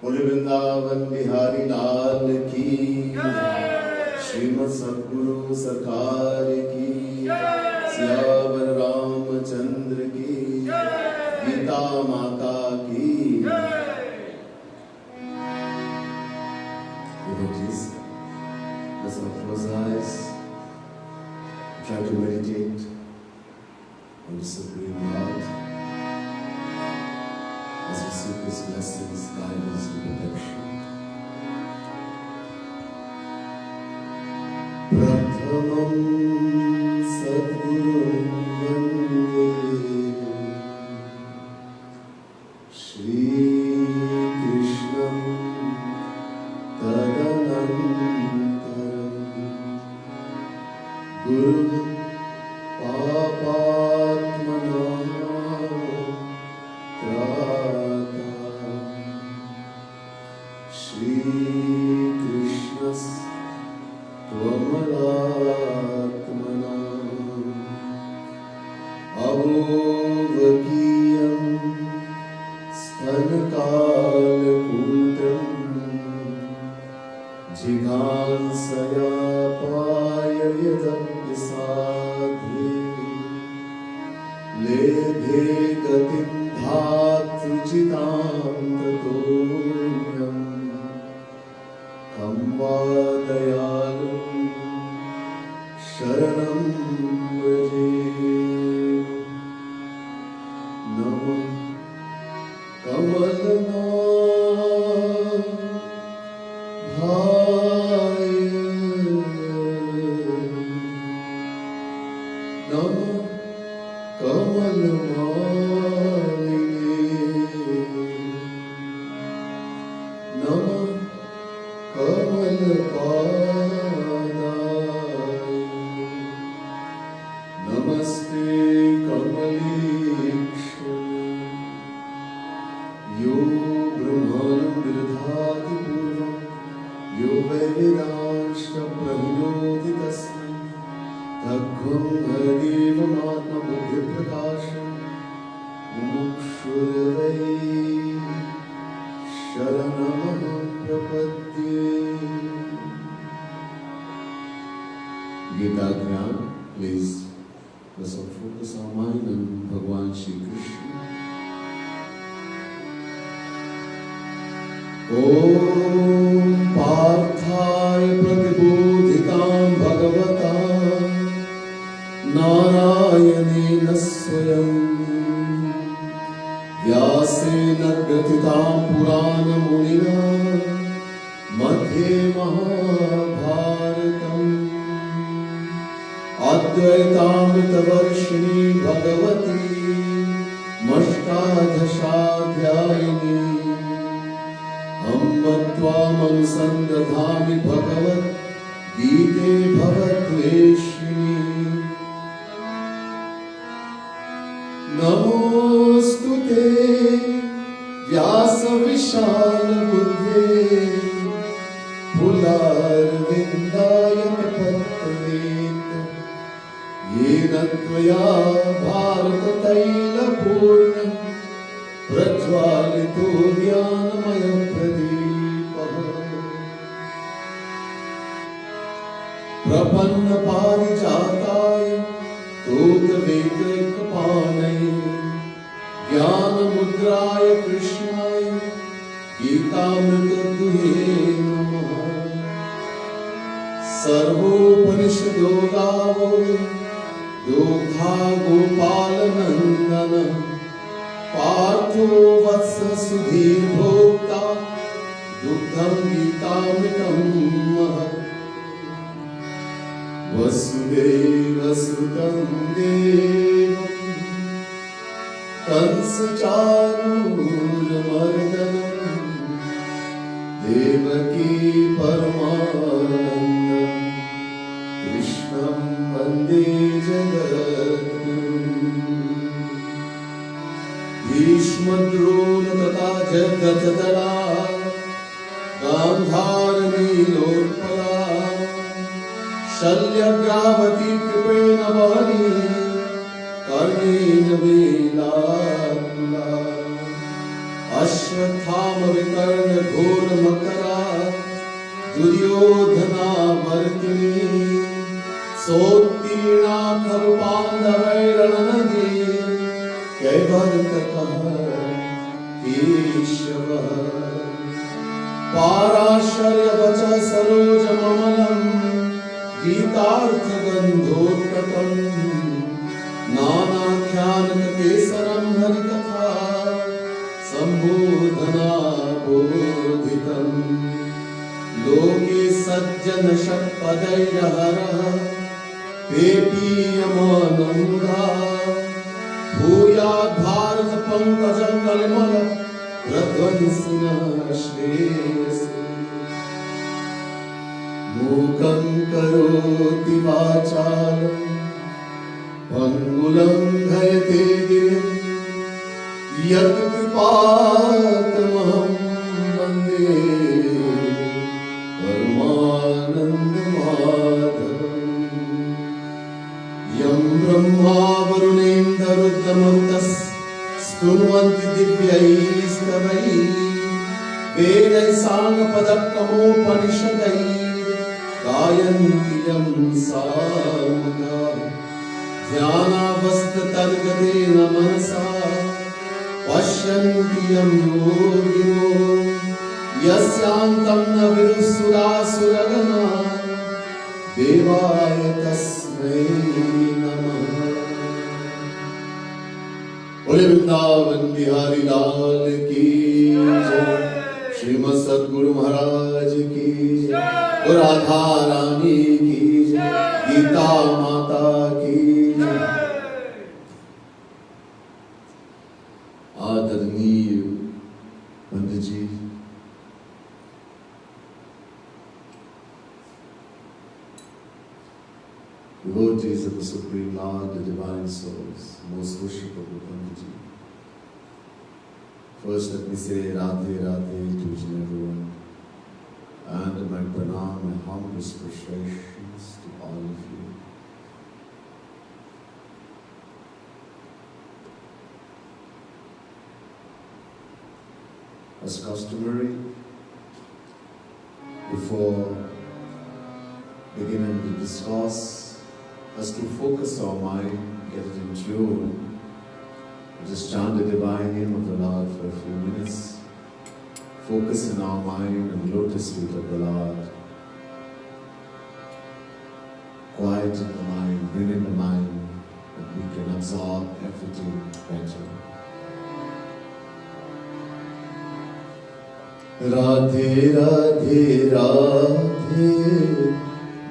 बोले वृंदावन बिहारी लाल की, श्रीमद् सद्गुरु सरकार की, सियावर रामचंद्र की, गीता माता की। Devotees, let's all close our eyes. Try to meditate on the Supreme Lord as we seek His blessings, guidance, and protection. Prathamam Sadgurum Vande Shri Krishnam Tadanantaram Guru Papatmanam Trata Shri Krishnas Tvamaratmanam Avokiyam Sthanakalakutam Jighansaya Payayadabhisadhe Lebhe gatim dhatruchitam tatomyam Kamvadayalum sharanam vraje Namo Kamalana Bhaya Namo Kamalamaline Namo Kamalpadaya Namaste Kamaleksha Yo Brahmanam Virdhati Purvam Yo Vedanshta Prahinodi Tasmai Tadgvam Harivam Atma Buddhi Prakasham Mumukshurvai Sharanamaham Prapadye. Gita Dhyan, please let's all focus our mind on Bhagwan Shri Krishna. Om Parthaya Pratibodhitam Bhagavatam Narayanena Swayam Vyasena Gratitam Purana Munina Madhye Mahabharatam Advaitaamritavarshini Bhagavati Mashtadhashaadhyayini Ammattvamanusangadhami Bhagavat Gite Bhavatveshini Namostute Vyasa Vishana Buddhe Pularvindaya Pataveta Yena Tvaya Bharata Taila Purna Prajvalito Jnanamaya Pradeepaha Prapanna Parijataya Tota Vedaikapanaya Jnana Mudraya Krishnaya Gitamrita Duhe Namaha Sarvopanishado Gavo Yogha Gopala Nandana Partho Vatsa Sudhir Bhokta Dugdham Gitamritam Mahat Vasudeva Sudam Devam Kansa Charuramardanam Devaki Paramanandam Krishnam Vande Jagadgurum Bhishmadrona Tata Jagatadara Gandharanilotpala Shalyagravati Kripena Vani Karnena Velakula Ashwa Ashwatthama विकर्ण घोर मकरा दुर्योधना वर्तिनी सोत्तीर्णा खलु पांडवैरणनदी कैवर्तकः केशवः पाराशर्यवचः सरोजममलम् गीतार्थगन्धोत्कटम् नानाख्यानककेसरं हरिकथा सम्बोधना बोधितम् लोके सज्जन षट्पदैरहरः पेपीयमानं मुधा भूयात् भारत पंकजं कलिमल प्रध्वंसिनः श्रेयसे मूकं करोति वाचालं पंगुलंघयते गिरिं यत्कृपातमहं वन्दे परमानन्दमाधवम् यं ब्रह्मा वरुणेन्द्ररुद्रमरुतः स्तुवन्ति दिव्यैस्तवैः वेदैः साङ्गपदक्रमोपनिषदैः गायन्ति यं सामगाः ध्यानावस्थितर्गतेन मनसा पश्यन्ति यं योगिनो यस्यान्तं न विदुःसुरासुरगणाः देवाय तस्मै नमः। बोले वृंदावन बिहारी लाल की जय, श्रीमद सद्गुरु महाराज की जय, और राधा रानी की जय, गीता माता की जय। आदरणीय पंडित जी, devotees of the Supreme Lord, the Divine Souls, most worshipful Panditji. First let me say Radhe Radhe to each and everyone, and my pranam, my humblest prostrations to all of you. As customary, before beginning to discuss, as to focus our mind, get it in tune, just chant the divine name of the Lord for a few minutes. Focus in our mind on the lotus feet of the Lord. Quieten the mind, bring in the mind, that we can absorb everything better. Radhe Radhe Radhe,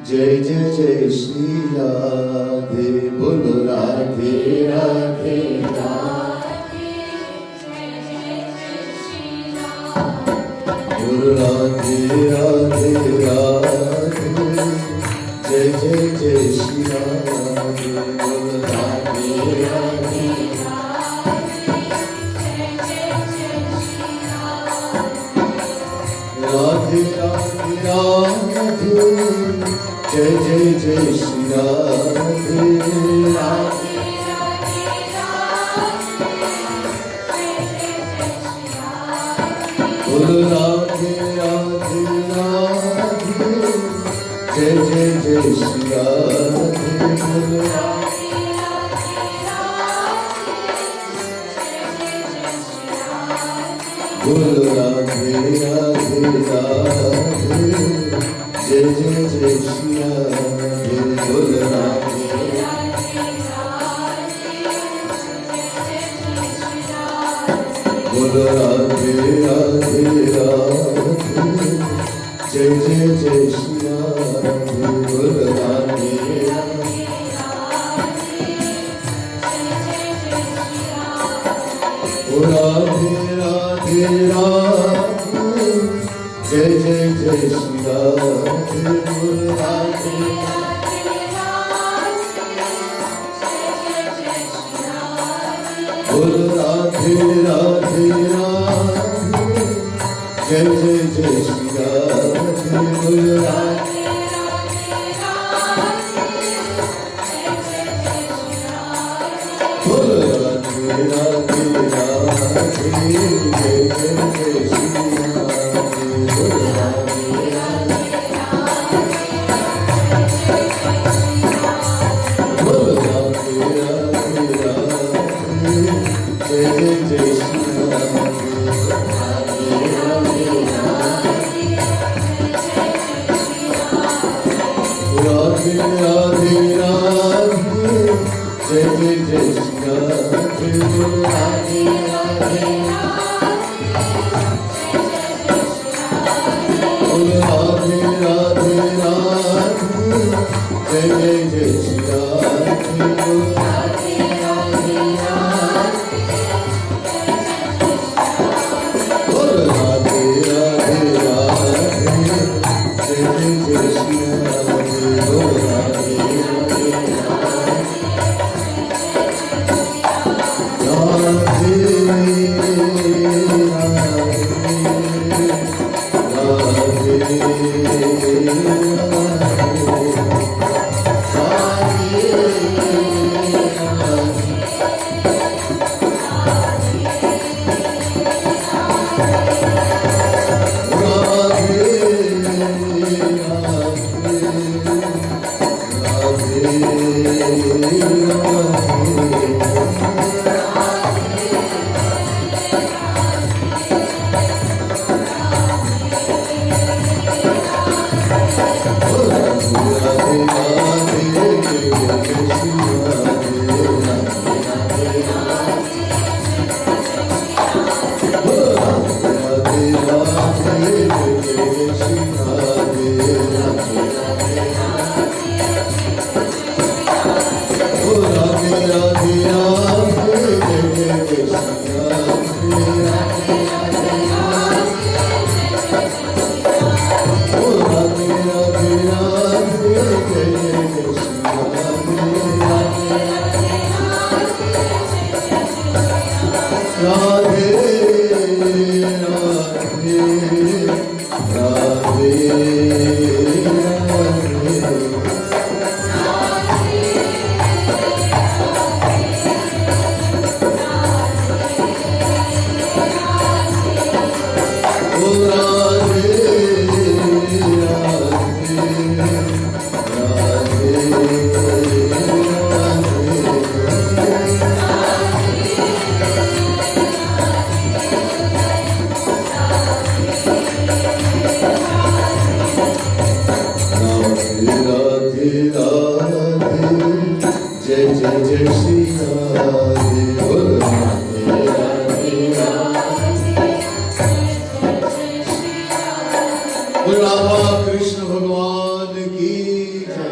जय जय जय श्री राधे, बोलो राधे राधे राधे, जय जय जय श्री राधे, बोलो राधे राधे राधे, जय जय जय श्री राधे, बोलो राधे राधे राधे, जय जय जय श्री राधे, राधे राधे राधे, जय जय जय श्री राधे, राधे राधे राधे, जय जय जय श्री राधे, बोलो राधे राधे राधे, जय जय जय श्री राधे, बोलो राधे राधे राधे, जय जय जय श्री राधे, बोलो राधे राधे राधे, जय जय जय श्री राधे, बोलो राधे राधे राधे, बोलो राधे राधे राधे, जय जय जय श्री राधे, बोलो राधे राधे राधे, राधे राधे, जय जय जय श्री राधे, बोलो राधे राधे राधे, बोलो राधे राधे राधे, जय जय जय श्री राधे, बोलो राधे राधे राधे, बोलो राधे राधे राधे, जय जय जय जय श्री राधे बोल राधे राधे बोल राधा कृष्ण भगवान की जय।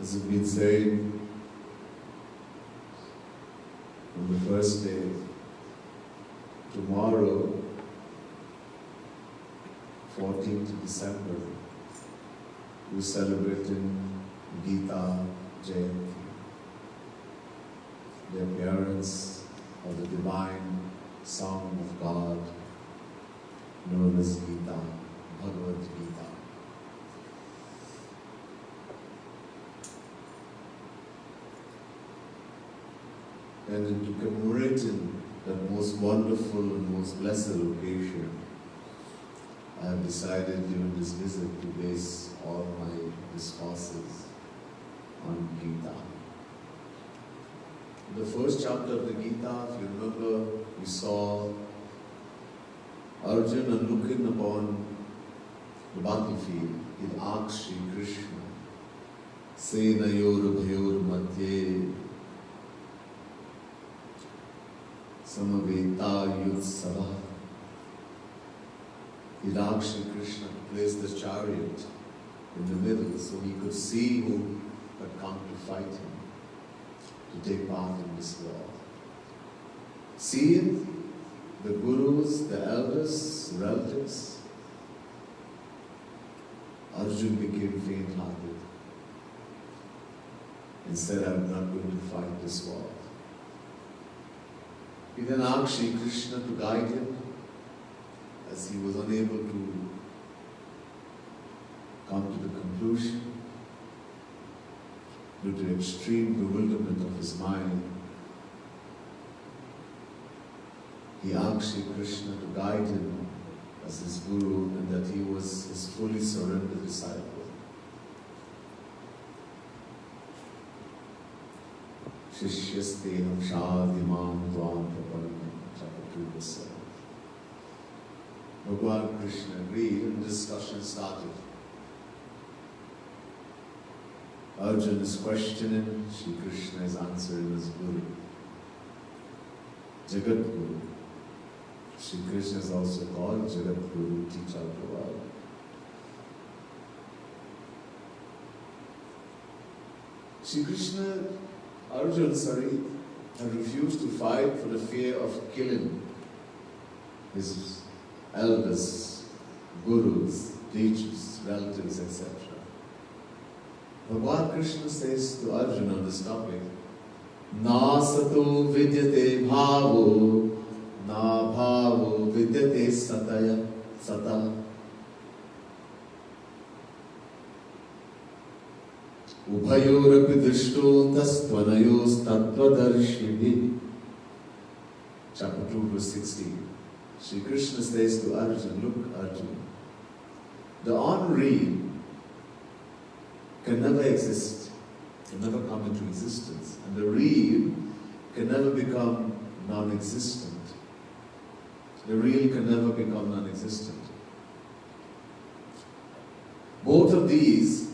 As we've been saying on the first day, tomorrow, 14th December, we're celebrating Gita Jayanti, the appearance of the divine Song of God known as Gita, Bhagavad Gita. And to commemorate that most wonderful and most blessed occasion, I have decided during this visit to base all my discourses on Gita. In the first chapter of the Gita, if you remember, we saw Arjuna looking upon the battlefield. He asked Sri Krishna, Senayor Bhayor Madhye Samaveta Yutsava. He asked Sri Krishna to place the chariot in the middle so he could see who had come to fight him, to take part in this war. Seeing the gurus, the elders, relatives, Arjuna became faint-hearted and said, I'm not going to fight this war. He then asked Sri Krishna to guide him, as he was unable to come to the conclusion due to extreme bewilderment of his mind. He asked Sri Krishna to guide him as his guru and that he was his fully surrendered disciple. Shishyasteham shadimam dvam praparanam chapter 2:7. Bhagavan Krishna agreed and discussion started. Arjuna is questioning, Sri Krishna is answering as Guru. Jagat Guru. Sri Krishna is also called Jagat Guru, teacher of the world. Sri Krishna, Arjuna, had refused to fight for the fear of killing his elders, gurus, teachers, relatives, etc. Bhagavan Krishna says to Arjuna on this topic, Na sato vidyate bhavo, na bhavo vidyate sata. Ubhayorapi drishto tastvanayo's tattvadarshibhi. Chapter 2, verse 16. Sri Krishna says to Arjuna, look Arjuna, the unreal can never exist, can never come into existence, and the real can never become non-existent. The real can never become non-existent. Both of these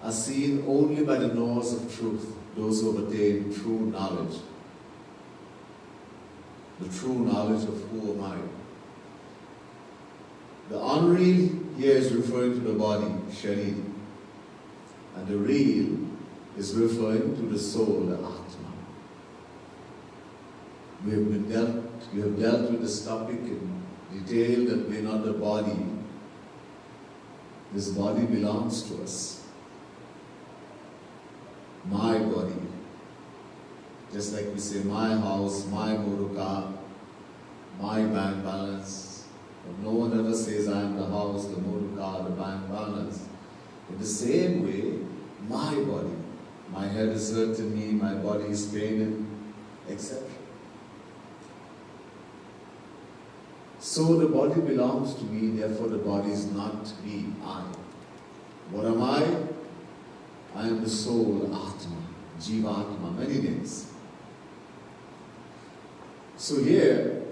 are seen only by the knowers of truth, those who have attained true knowledge. The true knowledge of who am I. The unreal here is referring to the body, Sharir. And the real is referring to the soul, the Atma. We have dealt with this topic in detail that we are not the body. This body belongs to us. My body. Just like we say, my house, my motor car, my bank balance. But no one ever says, I am the house, the motor car, the bank balance. In the same way, my body. My head is hurting me, my body is paining, etc. So the body belongs to me, therefore the body is not me, I. What am I? I am the soul, Atma, Jivatma, many names. So here,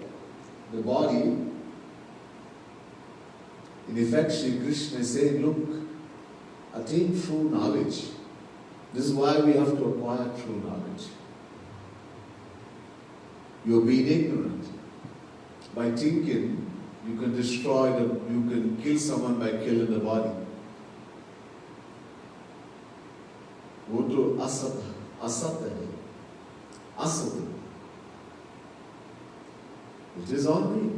the body In effect, Sri Krishna is saying, look, attain true knowledge. This is why we have to acquire true knowledge. You're being ignorant. By thinking, you can you can kill someone by killing the body. Go to asata. Asata. Asata. It is ennui.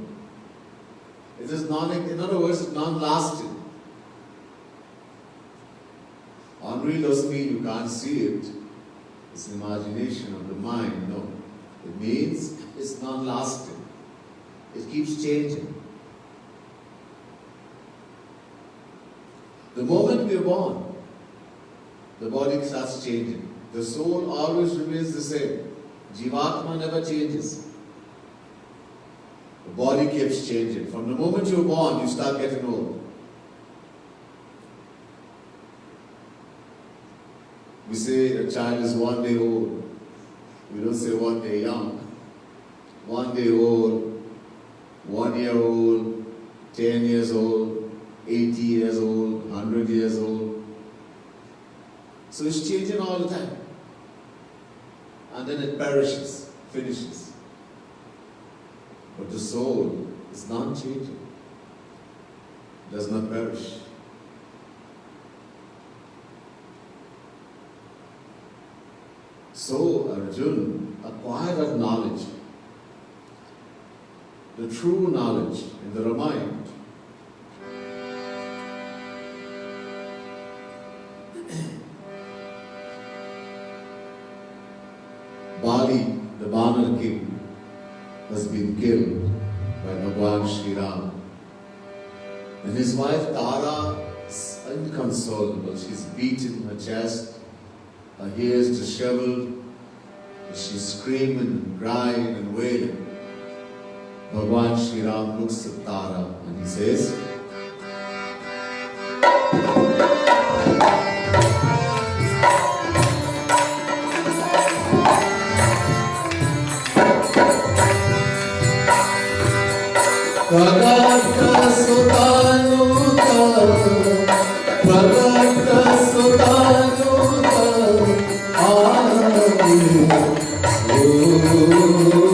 It is in other words, it's non-lasting. Ennui doesn't mean you can't see it. It's an imagination of the mind. No. It means it's non-lasting. It keeps changing. The moment we are born, the body starts changing. The soul always remains the same. Jivatma never changes. The body keeps changing. From the moment you're born, you start getting old. We say a child is 1 day old. We don't say 1 day young. 1 day old, 1 year old, 10 years old, 80 years old, 100 years old. So it's changing all the time. And then it perishes, finishes. But the soul is not changing. Does not perish. So Arjuna acquired that knowledge, the true knowledge in the Ramayana. Bali, the Banar king, has been killed by Bhagwan Sri Ram. And his wife Tara is inconsolable. She's beaten her chest, her hair is disheveled, she's screaming and crying and wailing. Bhagwan Sri Ram looks at Tara and he says, Pragata Sutanuta, Pragata Sutanuta, Adi Sova,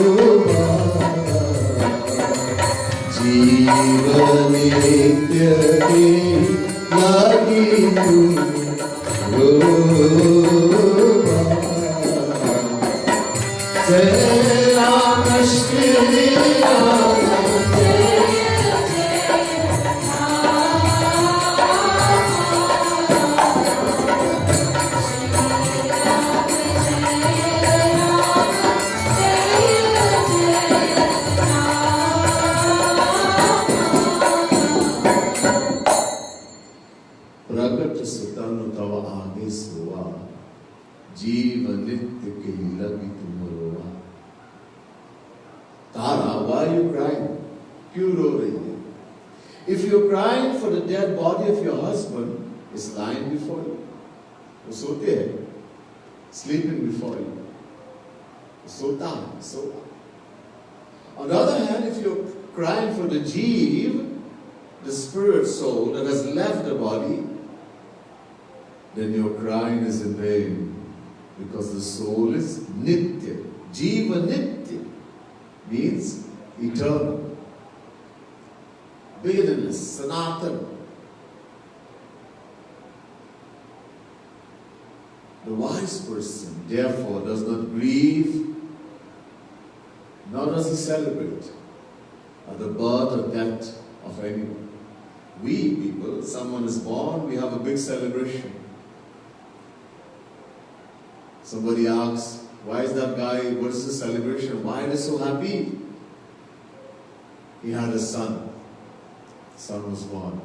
Jiva Nitya Ki Lagi Rova, Jai Rama Shri Rama. Tara, why are you crying? If you're crying for the dead body of your husband, it's lying before you. Sote, sleeping before you. Sota, so. On the other hand, if you're crying for the Jeev, the spirit soul that has left the body, then your crying is in vain. Because the soul is Nitya. Jiva Nitya means eternal. Beginningless, Sanatana. The wise person, therefore, does not grieve, nor does he celebrate at the birth or death of anyone. We people, someone is born, we have a big celebration. Somebody asks, why is that guy, what is the celebration? Why are they so happy? He had a son. The son was born.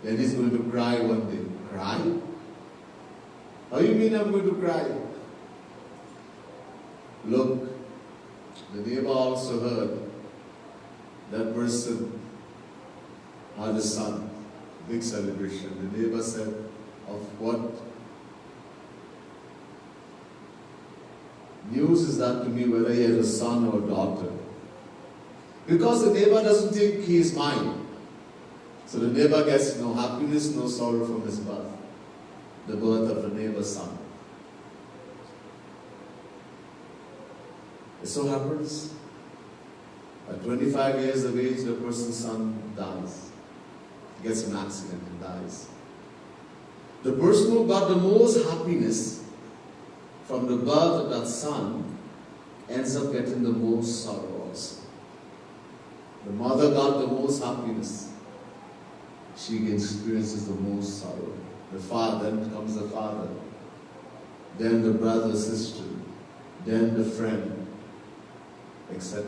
Then he's going to cry one day. Cry? How do you mean I'm going to cry? Look, the neighbor also heard that person had a son. Big celebration. The neighbor said, of what news is that to me whether he has a son or a daughter? Because the neighbor doesn't think he is mine. So the neighbor gets no happiness, no sorrow from his birth. The birth of the neighbor's son. It so happens, at 25 years of age, the person's son dies. He gets an accident and dies. The person who got the most happiness from the birth of that son ends up getting the most sorrow also. The mother got the most happiness. She experiences the most sorrow. The father, then comes the father. Then the brother, sister. Then the friend, etc.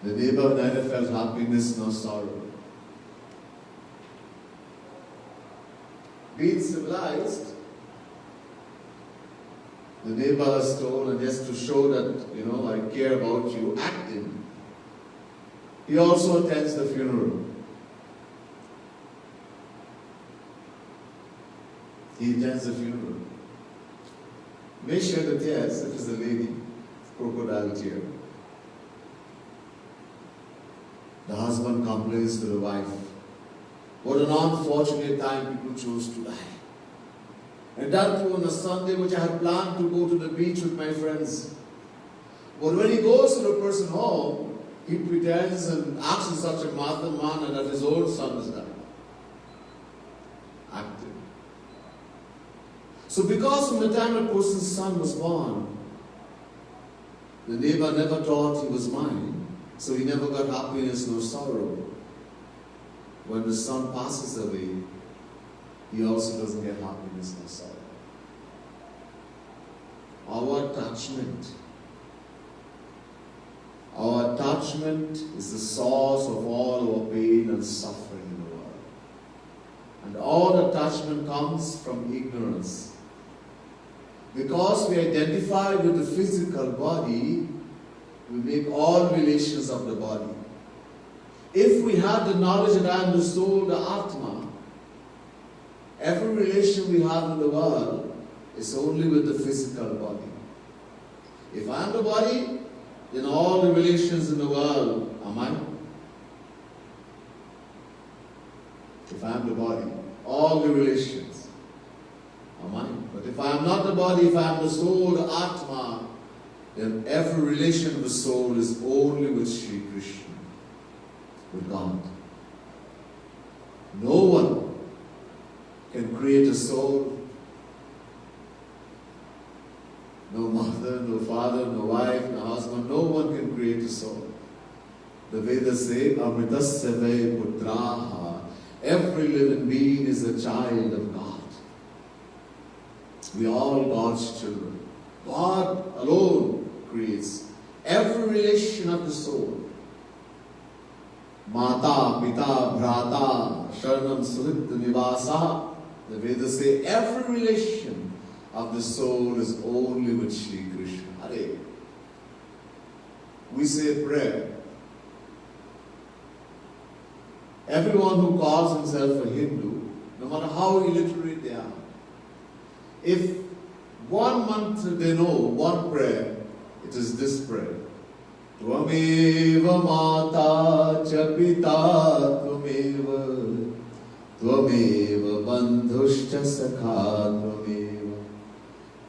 The neighbor neither felt happiness nor sorrow. Being civilized, the neighbor is told, and just to show that, I care about you, acting, he also attends the funeral. He attends the funeral. May shed the tears if it's a lady, crocodile tear. The husband complains to the wife, what an unfortunate time people chose to die. And that too on a Sunday which I had planned to go to the beach with my friends. But when he goes to the person's home, he pretends and acts in such a manner that his own son is died. Acting. So because from the time the person's son was born, the neighbor never thought he was mine. So he never got happiness nor sorrow. When the son passes away, he also doesn't get happiness nor sorrow. Our attachment is the source of all our pain and suffering in the world. And all attachment comes from ignorance. Because we identify with the physical body, we make all relations of the body. If we had the knowledge that I am the soul, the Atma, every relation we have in the world is only with the physical body. If I am the body, then all the relations in the world are mine. If I am the body, all the relations are mine. But if I am not the body, if I am the soul, the Atma, then every relation of the soul is only with Sri Krishna, with God. No one can create a soul. No mother, no father, no wife, no husband. No one can create a soul. The Vedas say, Amritasya ve putraha. Every living being is a child of God. We are all God's children. God alone creates every relation of the soul. Mata, Pita, Bhrata, Sharanam, Suhit, Nivasa. The Vedas say every relation of the soul is only with Shri Krishna. Hare. We say prayer. Everyone who calls himself a Hindu, no matter how illiterate they are, if 1 month they know one prayer, it is this prayer. Tvameva mata cha pita tvameva tvameva bandhuscha sakha tvameva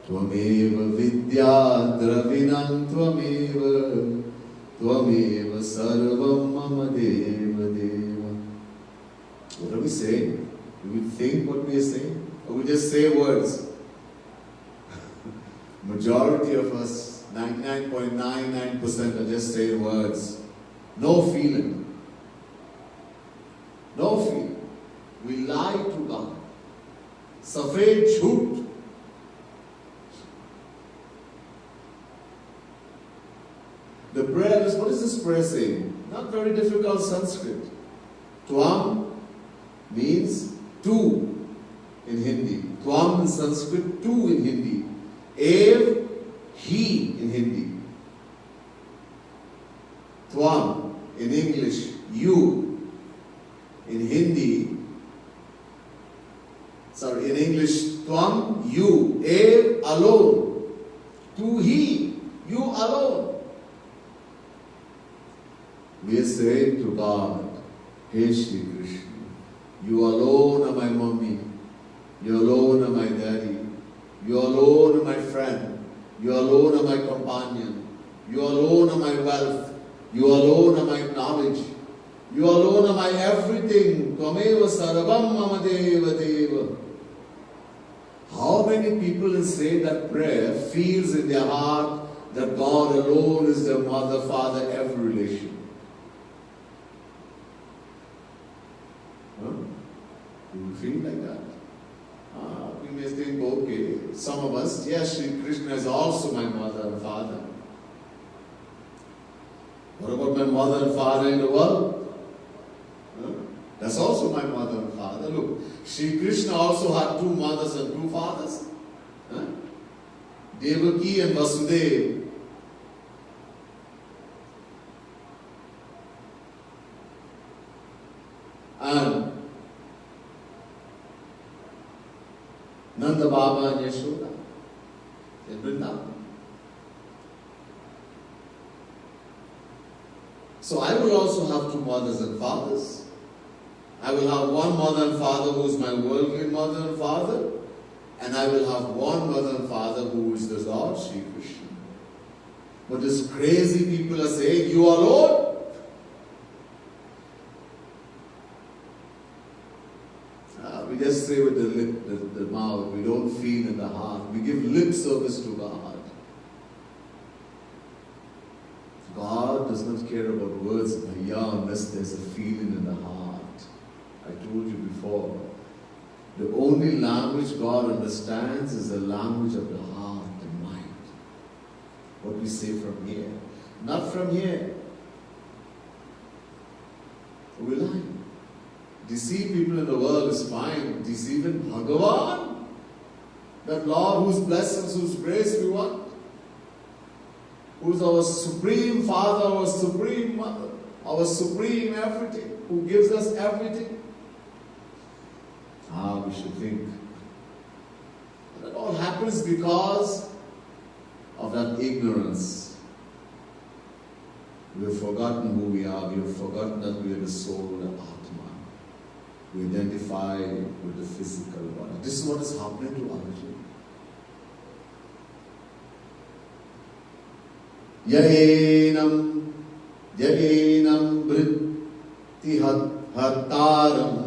tvameva vidya dravinam tvameva tvameva sarvam mama deva deva. What are we saying? Do we think what we are saying? Or we just say words? Majority of us, 99.99% are just saying words. No feeling. No feeling. We lie to God. Safed jhoot. The prayer is, what is this prayer saying? Not very difficult Sanskrit. Tvam means two in Hindi. Tvam in Sanskrit, two in Hindi. Ev, he in Hindi. Tvam in English, you. In Hindi, in English, tvam, you. Ev, alone. Tu, he. God, Hey Shri Krishna, you alone are my mommy, you alone are my daddy, you alone are my friend, you alone are my companion, you alone are my wealth, you alone are my knowledge, you alone are my everything. Tvameva sarvam mama deva deva. How many people who say that prayer feels in their heart that God alone is their mother, father, every relation? Huh? You will feel like that. We may think, okay, some of us, yes, Shri Krishna is also my mother and father. What about my mother and father in the world? Huh? That's also my mother and father. Look, Shri Krishna also had two mothers and two fathers. Huh? Devaki and Vasudeva. And Nanda Baba and Yashoda in Vrindavan. So I will also have two mothers and fathers. I will have one mother and father who is my worldly mother and father, and I will have one mother and father who is the Lord Shri Krishna. But these crazy people are saying, you are Lord? We just say with the mouth, we don't feel in the heart. We give lip service to God. God does not care about words, unless there's a feeling in the heart. I told you before, the only language God understands is the language of the heart and mind. What we say from here, not from here. We lie. Deceive people in the world is fine. Deceiving Bhagavan, that Lord whose blessings, whose grace we want, who is our supreme Father, our supreme Mother, our supreme everything, who gives us everything. We should think. That all happens because of that ignorance. We have forgotten who we are. We have forgotten that we are the soul, the Atma. We identify with the physical body. This is what is happening to Arjuna. Yaenam vritti hattaram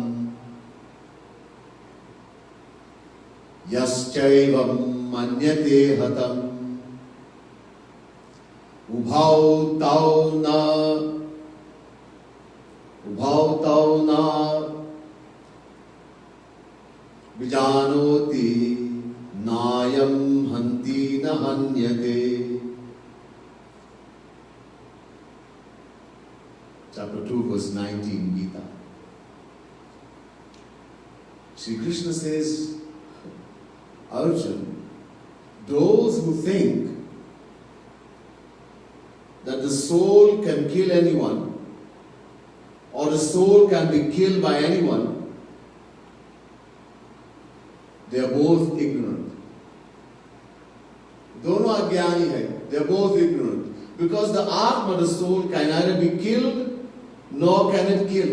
yaschaivam manyate hatam ubhau tau na vijanoti nayam hanti na hanyate. Chapter 2, verse 19, Gita. Shri Krishna says, Arjuna, those who think that the soul can kill anyone, or the soul can be killed by anyone, they are both ignorant. Dono agyani hai. They are both ignorant. Because the Atma, the soul, can neither be killed nor can it kill.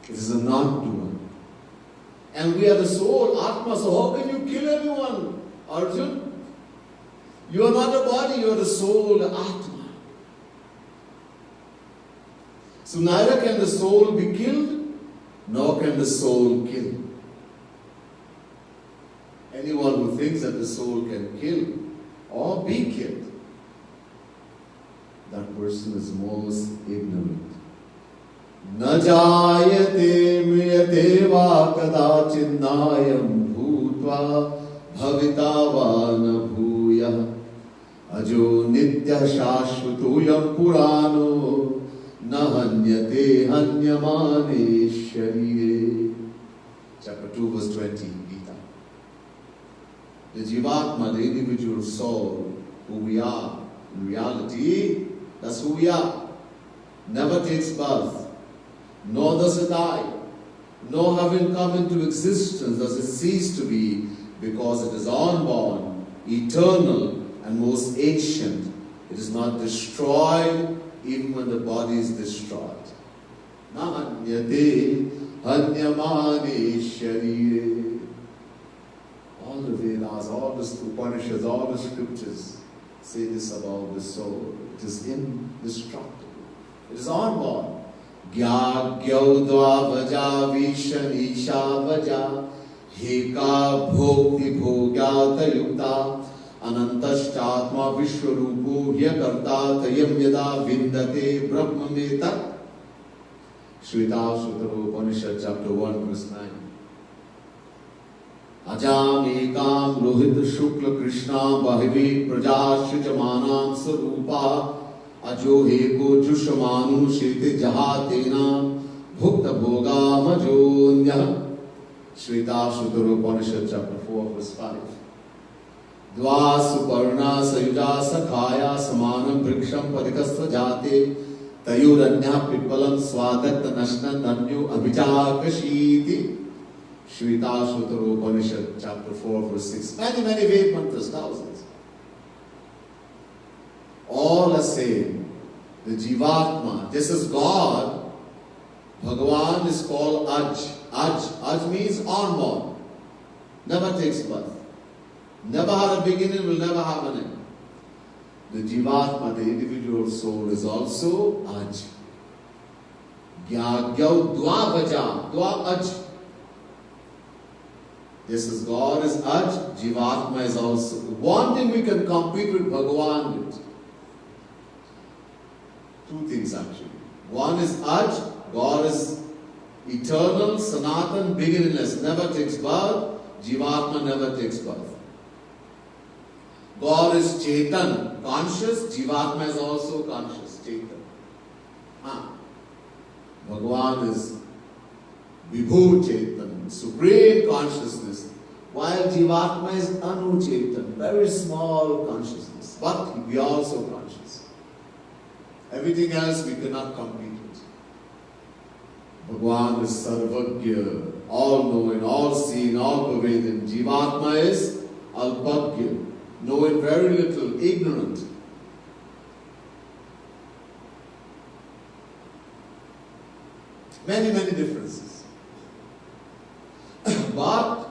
It is a non-doer. And we are the soul, Atma, so how can you kill anyone, Arjuna? You are not a body, you are the soul, the Atma. So neither can the soul be killed, nor can the soul kill. Anyone who thinks that the soul can kill or be killed, that person is most ignorant. Na jayate mriyate va kadachinnayam bhutva bhavita na bhuyah ajo nitya shashvatuyam purano na hanyate hanyamane sharire. Chapter 2, verse 20, Gita. The Jivatma, the individual soul, who we are, in reality, that's who we are. Never takes birth, nor does it die, nor having come into existence does it cease to be, because it is unborn, eternal, and most ancient. It is not destroyed, even when the body is destroyed. Nahanyate hanyamane sharire. All the Vedas, all the Upanishads, all the scriptures say this about the soul. It is indestructible. It is unborn. Gyagyo dvavaja vishan isha vaja heka bhokti bhogyata yukta anantashtatma vishwarupo hyakarta tayam yada vindate brahmametat. Shveta Sutara Upanishad chapter 1 verse 9. Ajam ekam rohit shukla krishna bahivi prajashrijamanam sarupa ajo heko jushamanu shete jahatena bhukta bhoga majonya. Shveta Sutara Upanishad chapter 4 verse 5. Dva suparna sayuja sakhaya samanam briksham padikasva jate Tayuranya pipalam swadakta nashna nanyu abhijakashiti. Shveta Sutara Upanishad chapter 4 verse 6. Many Ved mantras, thousands. All are saying the Jivatma, this is God. Bhagavan is called Aj. Aj means unborn. Never takes birth. Never had a beginning, will never have an end. The Jivatma, the individual soul, is also Aj. Gyagyav dvavaja, dva Aj. This is God is Aj, Jivatma is also. One thing we can compete with Bhagavan with. Two things actually. One is Aj, God is eternal, Sanatan, beginningless, never takes birth. Jivatma never takes birth. God is Chetan, conscious. Jivatma is also conscious, Chetan. Bhagavan is Vibhu Chetan, supreme consciousness, while Jivatma is Anu Chetan, very small consciousness. But we are also conscious. Everything else we cannot compete with. Bhagavan is Sarvagya, all-knowing, all-seeing, all-pervading. Jivatma is Alpagya, knowing very little, ignorant. Many differences. But,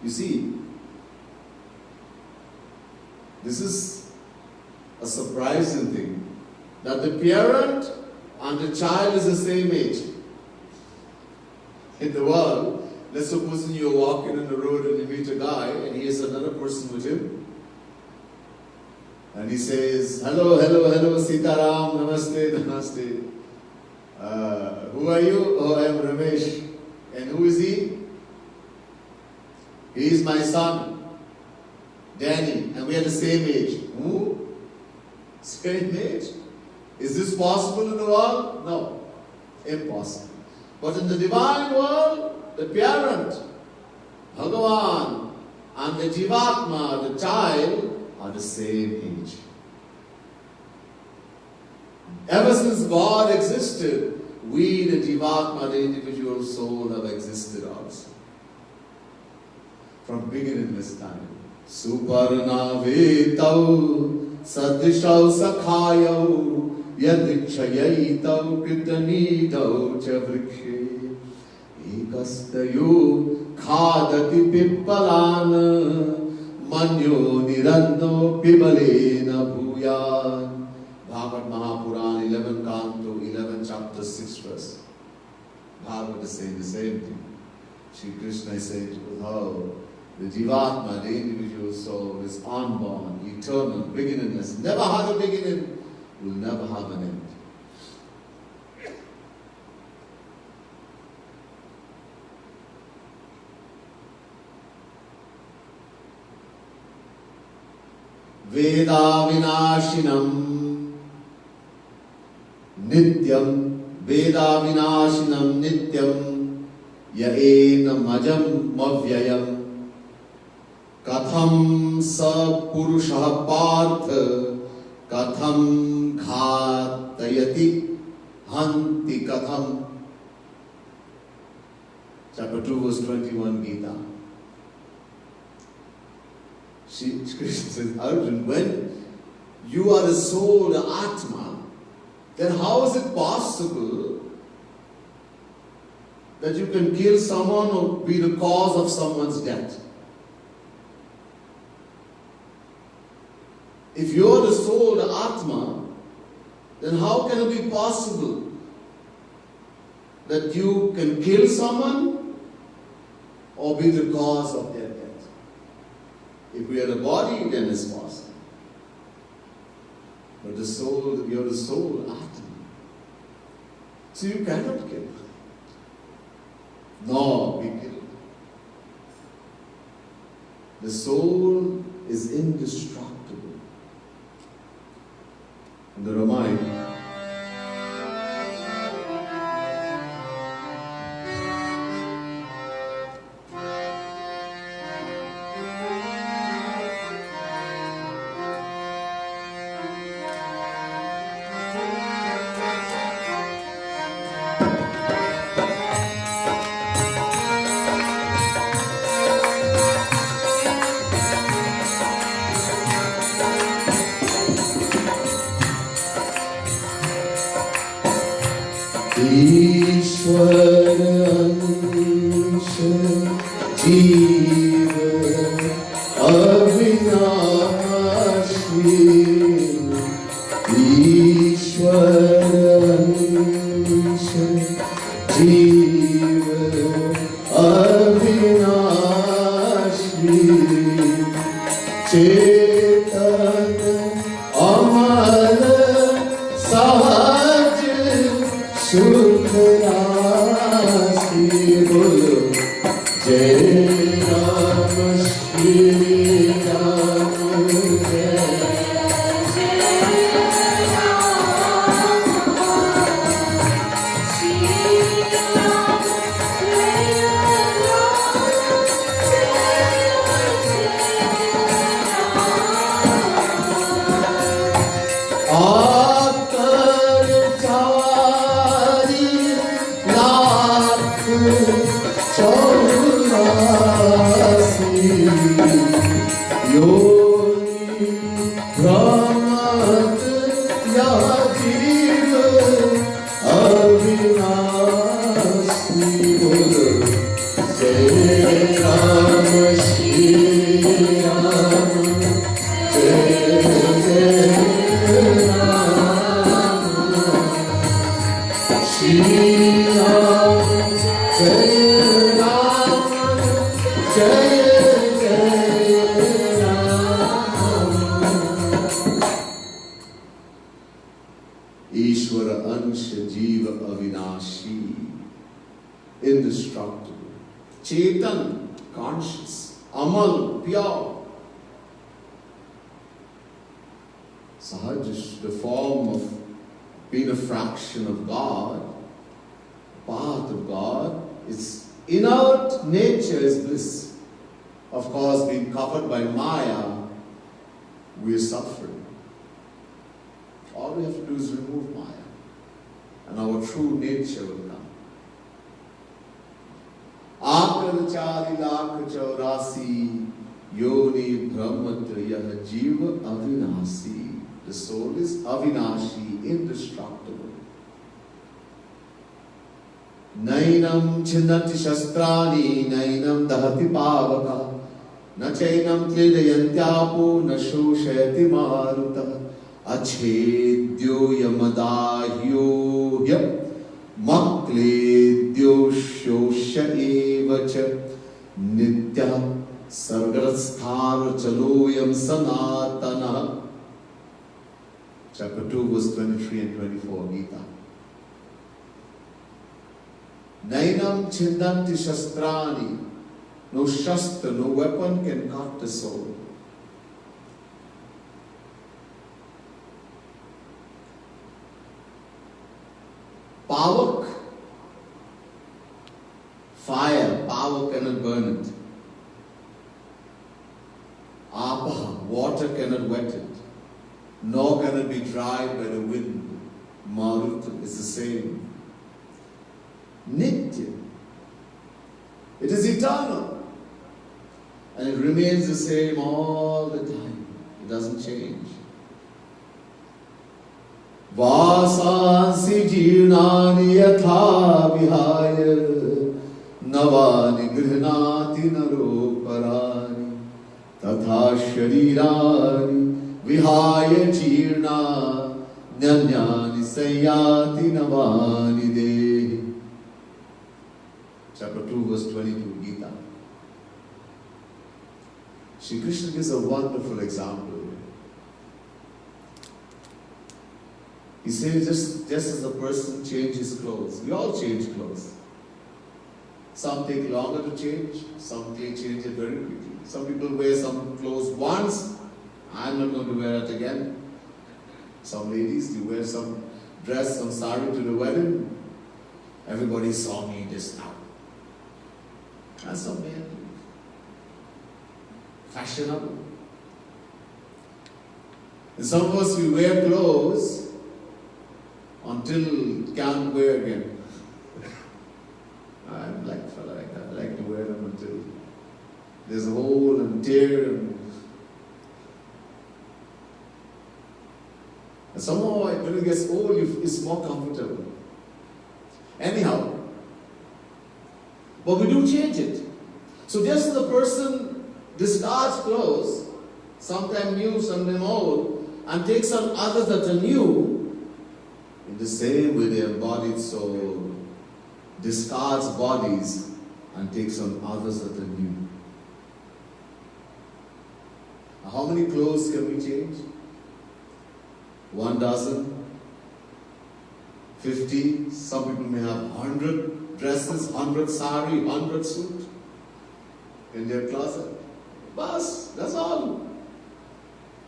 you see, this is a surprising thing, that the parent and the child is the same age. In the world, let's suppose you're walking on the road and you meet a guy and he has another person with him. And he says, hello, Sitaram, namaste. Who are you? Oh, I am Ramesh. And who is he? He is my son, Danny, and we are the same age. Who? Same age? Is this possible in the world? No, impossible. But in the divine world, the parent, Bhagavan, and the Jivatma, the child, are the same age. Ever since God existed, we, the Jivatma, the individual soul, have existed also. From beginningless time. Suparna vetau sadishau sakhayau yadikshayayitau kritanidau cha vrikshe ekastayo khadati pippalana manyo niranno pibalena bhuyan. Bhagavad Mahapuran, 11 Canto, 11 chapter, 6 verse. Bhagavad is saying the same thing. Shri Krishna is saying, oh, the Jivatma, the individual soul, is unborn, eternal, beginningless, never had a beginning, will never have an end. Veda vinashinam nityam, Veda vinashinam nityam, yaena majam mavyayam. Katham sa purusha partha katham ghatayati hanti katham. Chapter 2 verse 21 Gita. Krishna says, Arjun, when you are the soul, the Atma, then how is it possible that you can kill someone or be the cause of someone's death? If you're the soul, the Atma, then how can it be possible that you can kill someone or be the cause of their death? If we are the body, then it's possible. But the soul, you're the soul, Atma. So you cannot kill, nor be killed. The soul is indestructible. The Ramayana. ईश्वर अंश जीव अविनाशी ईश्वर अंश जीव अविनाशी चेतन अमर सहज सुख राशि बोलो जय राम श्री राम जय ईश्वर अंश जीव अविनाशी, indestructible, Chetan, conscious, Amal, pure, Sahaj, the form of being a fraction of God, part of God. Its inert nature is bliss. Of course, being covered by Maya, we are suffering. All we have to do is remove Maya, and our true nature will come. Akar chari lakh chaurasi yoni brahmat yah jiva avinasi. The soul is avinashi, indestructible. Nainam chinnati shastrani, nainam dahati pavaka, na chainam klidayantyapo, na shoshayati maruta. Achedyo yamadahyo yam makledyo shosha evacha nitya sargasthar chaloyam sanatana. Chapter 2, verse 23 and 24, Gita. Nainam chindanti shastrani. No shastra, no weapon can cut the soul. Pavak, fire, power cannot burn it. Apa, water cannot wet it. Nor can it be dried by the wind. Maruta is the same. Nitya. It is eternal. And it remains the same all the time. It doesn't change. वासांसि जीर्णानि यथा विहाय नवानि गृह्णाति नरोपराणि तथा शरीराणि विहाय जीर्णान्यन्यानि संयाति नवानि देहि. Chapter 2 verse 22 Gita. Shri Krishna gives a wonderful example. He says just as a person changes clothes, we all change clothes. Some take longer to change, some change it very quickly. Some people wear some clothes once, I'm not going to wear it again. Some ladies, you wear some dress, some sari to the wedding, everybody saw me just now. And some men, fashionable. And some of us, we wear clothes until can't wear again. I'm like a fella like that. I like to wear them until there's a hole and tear. And somehow when it gets old, it's more comfortable. Anyhow, but we do change it. So just as the person discards clothes, sometimes new, sometimes old, and takes on others that are new, in the same way the embodied soul discards bodies and takes on others that are new. Now, how many clothes can we change? 1 dozen? 50? Some people may have 100 dresses, 100 sari, 100 suit in their closet. Bas, that's all.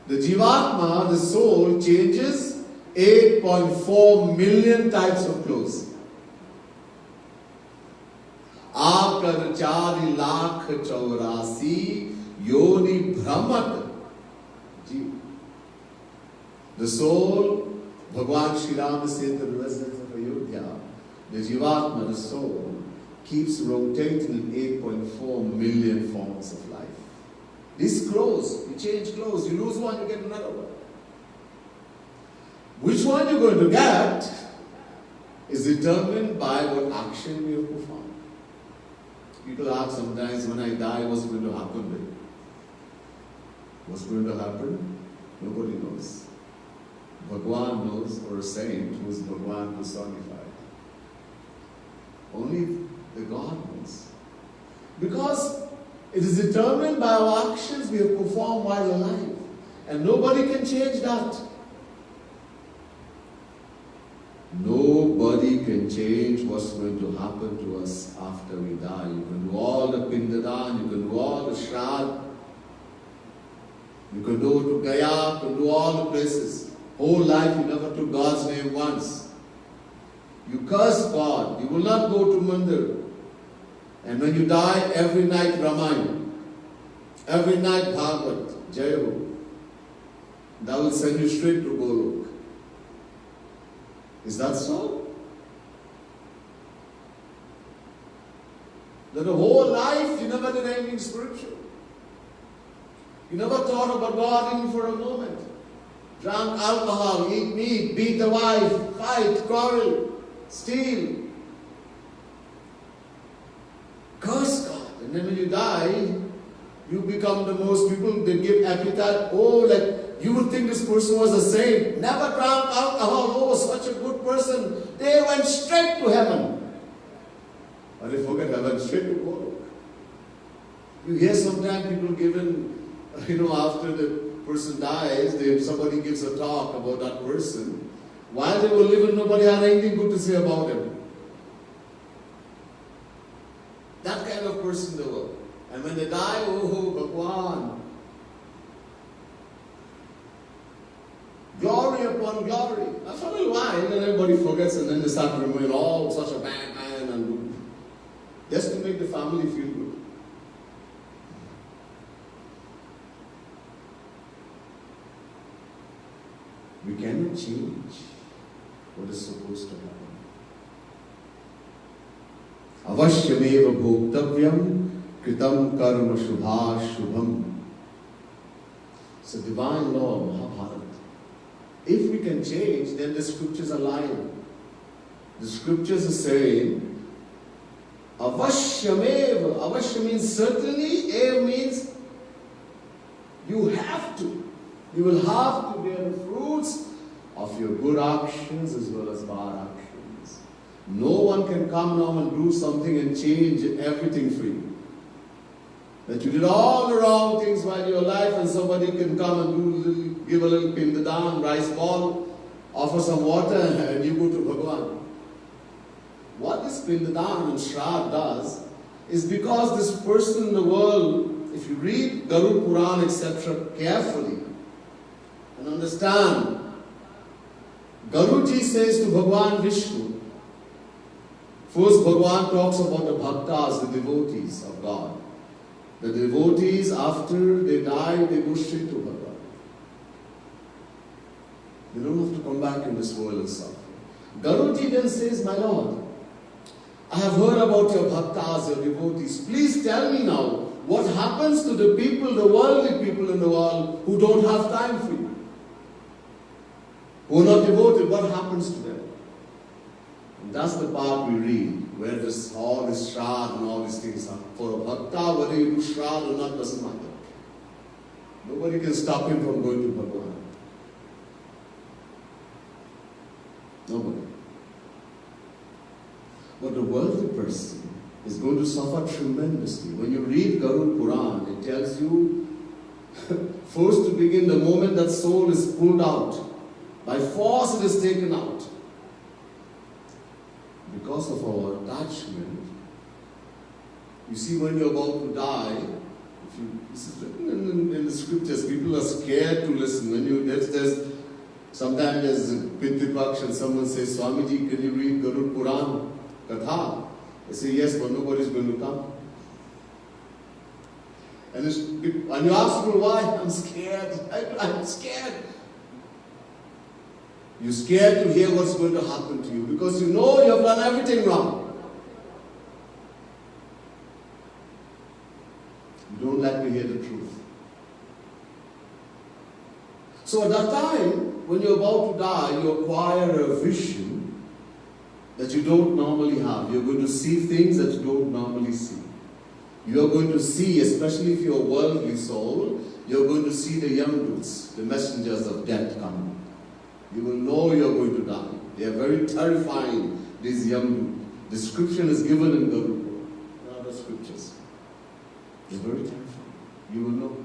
The Jivatma, the soul, changes 8.4 million types of clothes. आकर 4,84,000 योनि भ्रमत. The soul, Bhagwan Shri Ram said to the residents of Ayodhya, the Jivatma, the soul, keeps rotating in 8.4 million forms of life. These clothes, you change clothes, you lose one, you get another one. Which one you're going to get is determined by what action you have performed. People ask sometimes, when I die, what's going to happen with me? What's going to happen? Nobody knows. Bhagwan knows, or a saint who is Bhagwan personified. Only the God knows. Because it is determined by our actions we have performed while alive. And nobody can change that. Nobody can change what's going to happen to us after we die. You can do all the Pindadan, you can do all the Shraddh, you can go to Gaya, you can do all the places. Whole life you never took God's name once. You curse God, you will not go to Mandir. And when you die, every night Ramayana, every night Bhagavad, Jayahu, that will send you straight to Golok. Is that so? That the whole life you never did anything spiritual. You never thought about God even for a moment. Drank alcohol, eat meat, beat the wife, fight, quarrel, steal. Curse God. And then when you die, you become the most people, they give epitaph, you would think this person was a saint. Never drank alcohol, such a good person. They went straight to heaven. But they forget heaven, straight to Golok. You hear sometimes people given, after the person dies, somebody gives a talk about that person. While they were living, nobody had anything good to say about him. That kind of person they were. And when they die, Bhagwan. Glory upon glory. After a little while, then everybody forgets and then they start remembering, such a bad man, and just to make the family feel good. We cannot change what is supposed to happen. Avashyameva bhoktavyam kritam karma shubha shubham. It's a divine law of Mahabharata. If we can change, then the scriptures are lying. The scriptures are saying, avashyameva. Avashya means certainly, ev means you have to. You will have to bear the fruits of your good actions as well as bad actions. No one can come now and do something and change everything for you. That you did all the wrong things while you're alive, and somebody can come and give a little pindadan, rice ball, offer some water, and you go to Bhagavan. What this pindadan and Shraddha does is because this person in the world, if you read Garud Puran, etc. carefully and understand, Garuji says to Bhagavan Vishnu, first Bhagavan talks about the bhaktas, the devotees of God. The devotees, after they die, they go straight to Bhagavan. They don't have to come back in this world and suffer. Garuji then says, my Lord, I have heard about your bhaktas, your devotees. Please tell me now, what happens to the people, the worldly people in the world who don't have time for you? Who are not devoted, what happens to them? And that's the part we read, where all this Shraddha and all these things are. For a bhakta, whether you do Shraddha or not doesn't matter. Nobody can stop him from going to Bhagavan. Nobody. But the worldly person is going to suffer tremendously. When you read Garud Puran, it tells you, first to begin, the moment that soul is pulled out, by force it is taken out. Because of our attachment, you see, when you're about to die, this is written in the scriptures, people are scared to listen. Sometimes there's a Pitipaksh and someone says, Swamiji, can you read Garud Puran Katha? I say, yes, but nobody's going to come. And you ask people, why? I'm scared. I'm scared. You're scared to hear what's going to happen to you because you know you have done everything wrong. You don't like to hear the truth. So at that time, when you're about to die, you acquire a vision that you don't normally have. You're going to see things that you don't normally see. You're going to see, especially if you're a worldly soul, you're going to see the Yamduts, the messengers of death coming. You will know you're going to die. They are very terrifying, these Yamdut. Description is given in the other scriptures. It's very terrifying. You will know.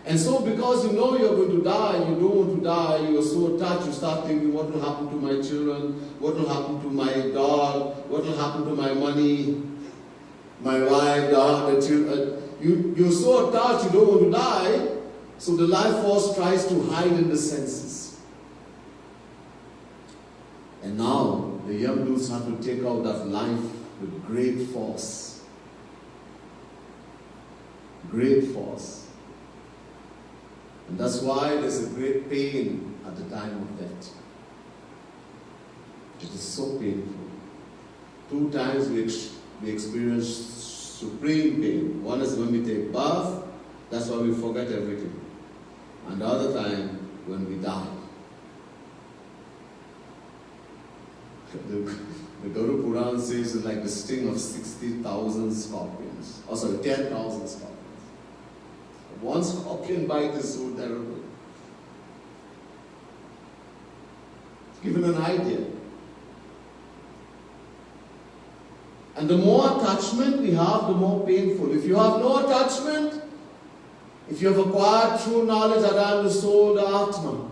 And so because you know you're going to die, you don't want to die, you are so attached, you start thinking, what will happen to my children? What will happen to my dog? What will happen to my money? My wife, the children. You're so attached, you don't want to die. So the life force tries to hide in the senses. And now the Yamduts have to take out that life with great force. Great force. And that's why there's a great pain at the time of death. It is so painful. 2 times we experience supreme pain. One is when we take bath, that's why we forget everything. And the other time, when we die. The Garud Puran says it's like the sting of 60,000 scorpions. 10,000 scorpions. One scorpion bite is so terrible. Given an idea. And the more attachment we have, the more painful. If you have no attachment, if you have acquired true knowledge that I am the soul, the Atma,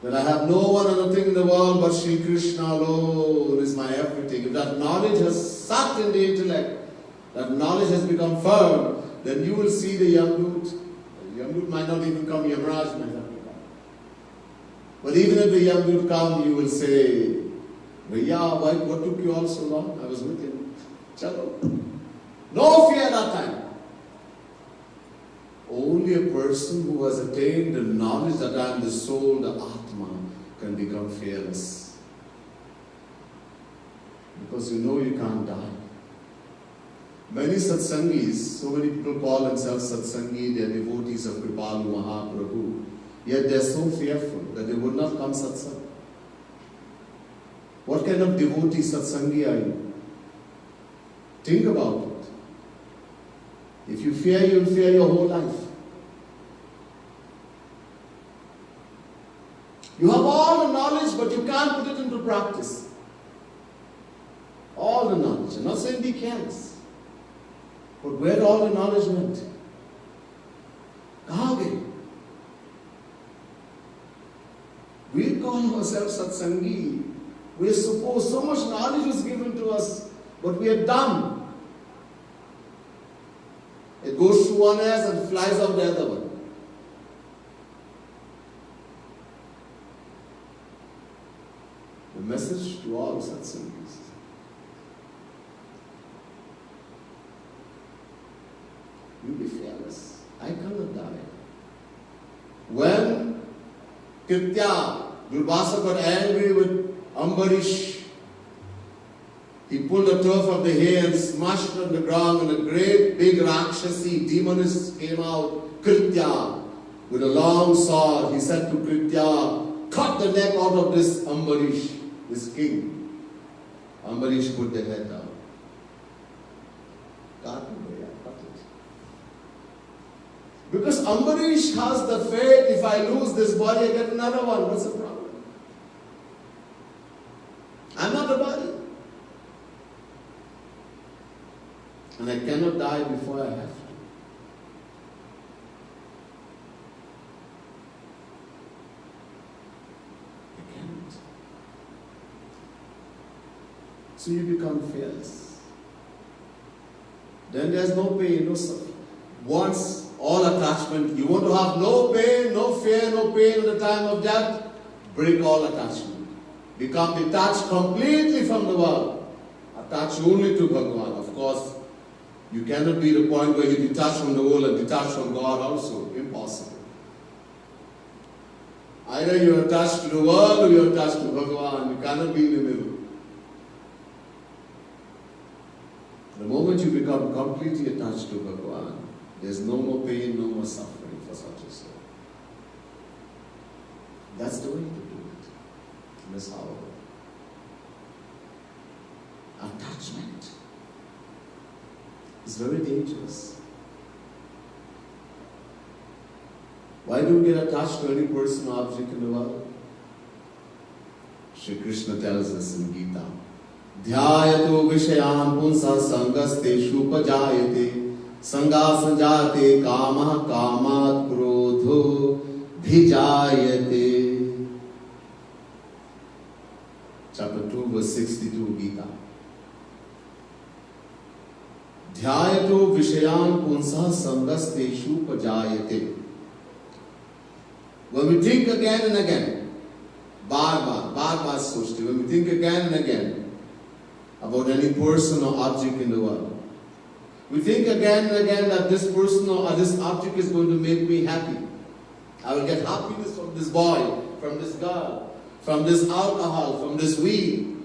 that I have no one other thing in the world but Sri Krishna alone is my everything. If that knowledge has sat in the intellect, that knowledge has become firm, then you will see the Yamdut. The Yamdut might not even come, Yamaraj might not come. But even if the Yamdut come, you will say, Bhaiya, what took you all so long? I was with him. Chalo. No fear that time. Only a person who has attained the knowledge that I am the soul, the Atma, can become fearless. Because you know you can't die. Many satsangis, so many people call themselves satsangi, they are devotees of Kripalu Mahaprabhu. Yet they are so fearful that they would not come satsang. What kind of devotee satsangi are you? Think about it. If you fear, you'll fear your whole life. You have all the knowledge, but you can't put it into practice. All the knowledge. I'm not saying be careless. But where all the knowledge went? Kahan gaye? We call ourselves satsangi. We are supposed, so much knowledge is given to us, but we are dumb. It goes through one ear and flies out the other one. The message to all satsangis. You be fearless. I cannot die. When Kritya, Durvasa got angry with Ambarish, he pulled a tuft of the hair and smashed it on the ground, and a great big Rakshasi, demoness, came out, Kritya, with a long sword. He said to Kritya, cut the neck out of this Ambarish, this king. Ambarish put the head down. Cut it. Because Ambarish has the faith, if I lose this body, I get another one. What's the problem? I'm not a body. And I cannot die before I have to. I cannot. So you become fearless. Then there's no pain, no suffering. Once all attachment, you want to have no pain, no fear, no pain at the time of death, break all attachment. Become detached completely from the world. Attached only to Bhagavan. Of course, you cannot be the point where you detach from the world and detach from God also. Impossible. Either you are attached to the world or you are attached to Bhagavan. You cannot be in the middle. The moment you become completely attached to Bhagavan, there's no more pain, no more suffering for such a soul. That's the way to do it. That's how. Attachment is very dangerous. Why do we get attached to any person or object in the world? Shri Krishna tells us in Gita, Dhyayato vishayam punsa sangasteshu pajayate sanga sanjate kama kamat krodho bhijayate. Chapter 2 verse 62 Gita. Dhyayato vishayan punsa sangasteshu pajayate. When we think again and again, bar bar sochte, when we think again and again about any person or object in the world, we think again and again that this person or this object is going to make me happy. I will get happiness from this boy, from this girl, from this alcohol, from this weed,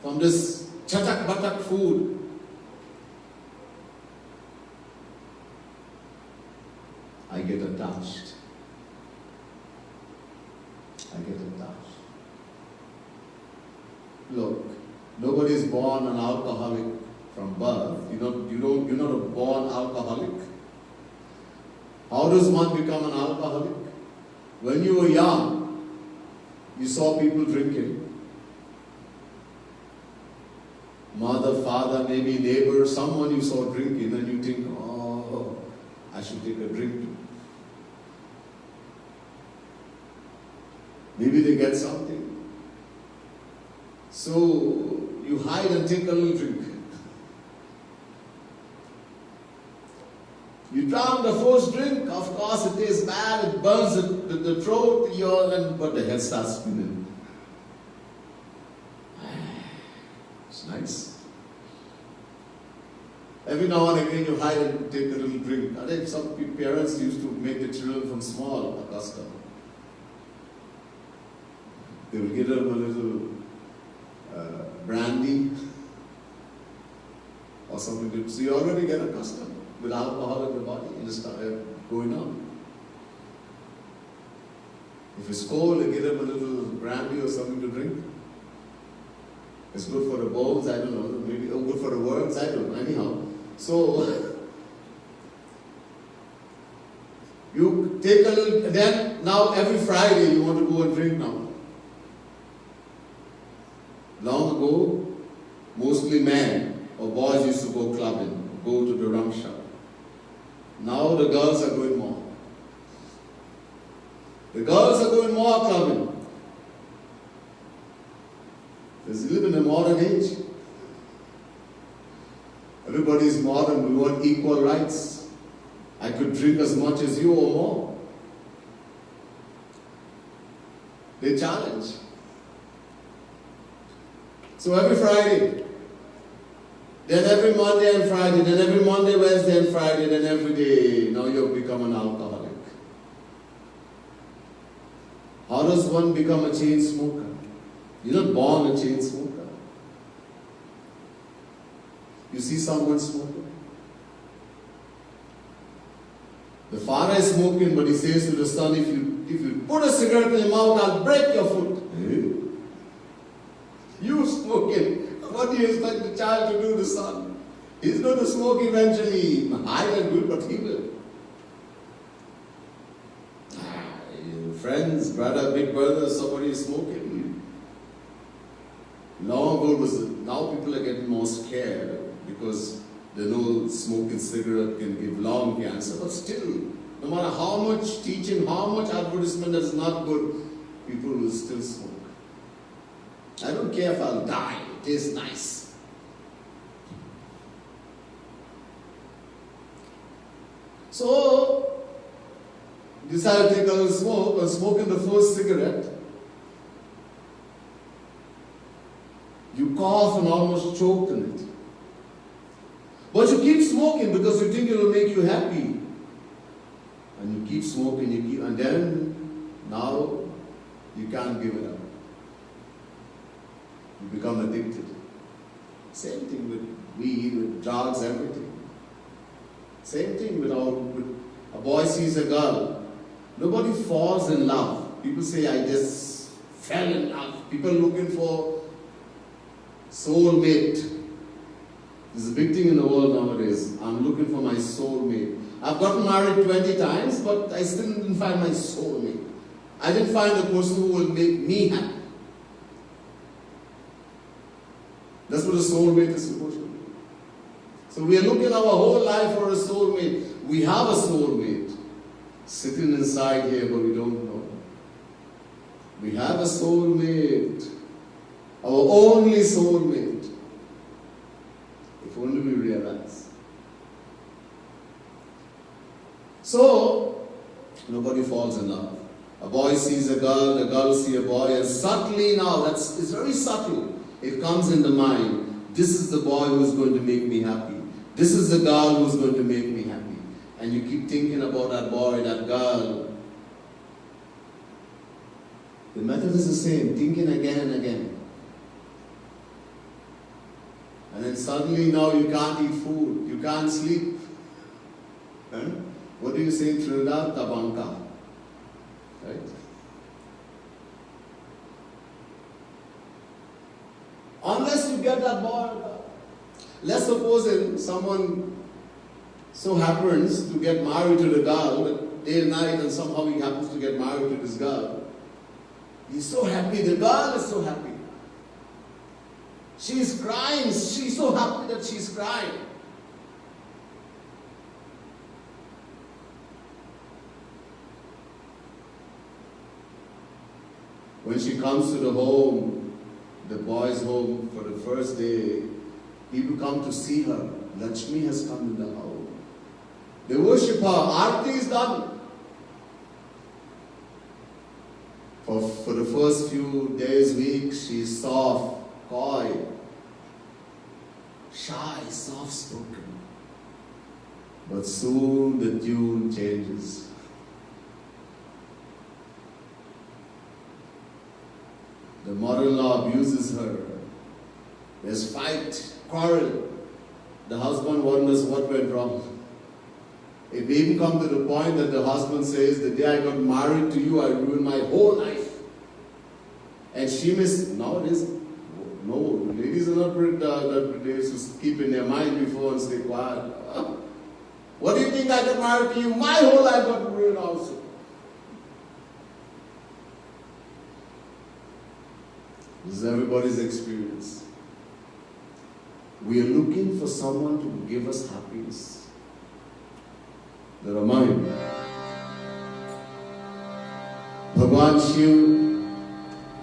from this chatak batak food. I get attached. Look, nobody is born an alcoholic from birth. You're not a born alcoholic. How does one become an alcoholic? When you were young, you saw people drinking. Mother, father, maybe neighbor, someone you saw drinking, and you think, oh, I should take a drink too. Maybe they get something. So you hide and take a little drink. You drown the first drink, of course it tastes bad, it burns the throat, but the head starts spinning. It's nice. Every now and again you hide and take a little drink. I think some parents used to make the children from small accustomed. They will give them a little brandy or something. So you already get accustomed with alcohol in the body and it started going on. If it's cold, you get them a little brandy or something to drink. It's good for the bones, I don't know. Maybe good for the worms, I don't know. Anyhow. So, you take a little, then now every Friday you want to go and drink now. Long ago, mostly men or boys used to go clubbing, go to the rum shop. Now the girls are going more. The girls are going more clubbing. Because we live in a modern age. Everybody is modern, we want equal rights. I could drink as much as you or more. They challenge. So every Friday, then every Monday and Friday, then every Monday, Wednesday and Friday, then every day, now you've become an alcoholic. How does one become a chain smoker? You're not born a chain smoker. You see someone smoking? The father is smoking, but he says to the son, if you put a cigarette in your mouth, I'll break your foot. You smoking. What do you expect the child to do, the son? He's going to smoke eventually. I will do it, but he will. Friends, brother, big brother, somebody is smoking. Long ago now people are getting more scared because they know smoking cigarette can give lung cancer. But still, no matter how much teaching, how much advertisement is not good, people will still smoke. I don't care if I'll die, it tastes nice. So, decided to take a little smoke, and smoking the first cigarette. You cough and almost choke in it. But you keep smoking because you think it will make you happy. And you keep smoking, and then, now, you can't give it up. You become addicted. Same thing with weed, with drugs, everything. Same thing with a boy sees a girl. Nobody falls in love. People say, I just fell in love. People looking for soulmate. There's a big thing in the world nowadays. I'm looking for my soulmate. I've gotten married 20 times, but I still didn't find my soulmate. I didn't find the person who will make me happy. That's what a soulmate is supposed to be. So we are looking our whole life for a soulmate. We have a soulmate sitting inside here, but we don't know. We have a soulmate. Our only soulmate. If only we realize. So, nobody falls in love. A boy sees a girl sees a boy, and subtly now, it's very subtle. It comes in the mind. This is the boy who's going to make me happy. This is the girl who's going to make me happy. And you keep thinking about that boy, that girl. The method is the same, thinking again and again. And then suddenly now you can't eat food, you can't sleep. What do you say in Trinidad? Tabanka. Right? Unless you get that boy. Let's suppose someone so happens to get married to the girl, day and night, and somehow he happens to get married to this girl. He's so happy, the girl is so happy. She's crying, she's so happy that she's crying. When she comes to the home, the boy's home, for the first day, people come to see her. Lakshmi has come in the house. They worship her. Aarti is done. For the first few days, weeks, she's soft, coy, shy, soft-spoken. But soon the tune changes. The mother-in-law abuses her. There's fight, quarrel. The husband wonders what went wrong. It may even come to the point that the husband says, the day I got married to you, I ruined my whole life. And she nowadays, no, ladies are not days to keep in their mind before and stay quiet. What do you think I got married to you? My whole life got ruined also. This is everybody's experience. We are looking for someone to give us happiness. The Ramayana. Bhagwan Shiv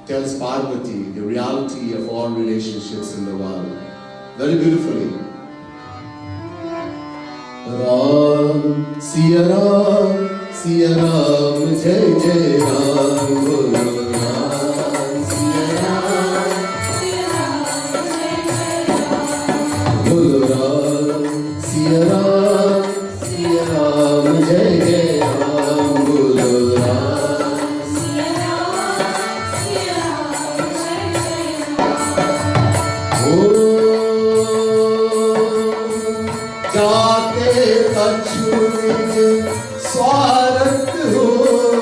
tells Parvati the reality of all relationships in the world. Very beautifully. Ram, Siya Ram, Siya Ram, Jai Jai Ram, Bolo Ram, Siya Ram, Siya Ram, Jai Jai Ram, Bolo Ram, Siya Ram, Siya Ram, Jai Jai Ram, Bolo Ram, Siya Ram, Siya Ram, Jai Jai Ram. जाते कछुनिज स्वार्थ होई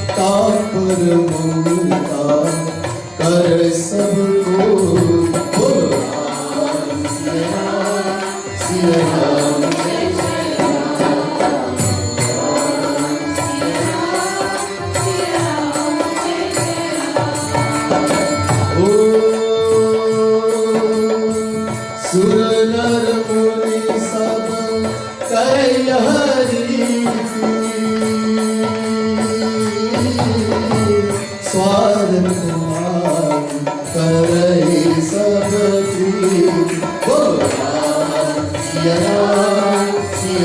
तापर ममता कर सब कोई बोलो राम सिया राम जय जय राम सिया राम जय जय राम सुर नर मुनि सब कह हरि स्वार्थ करहि सब बोलो राम सिया राम जय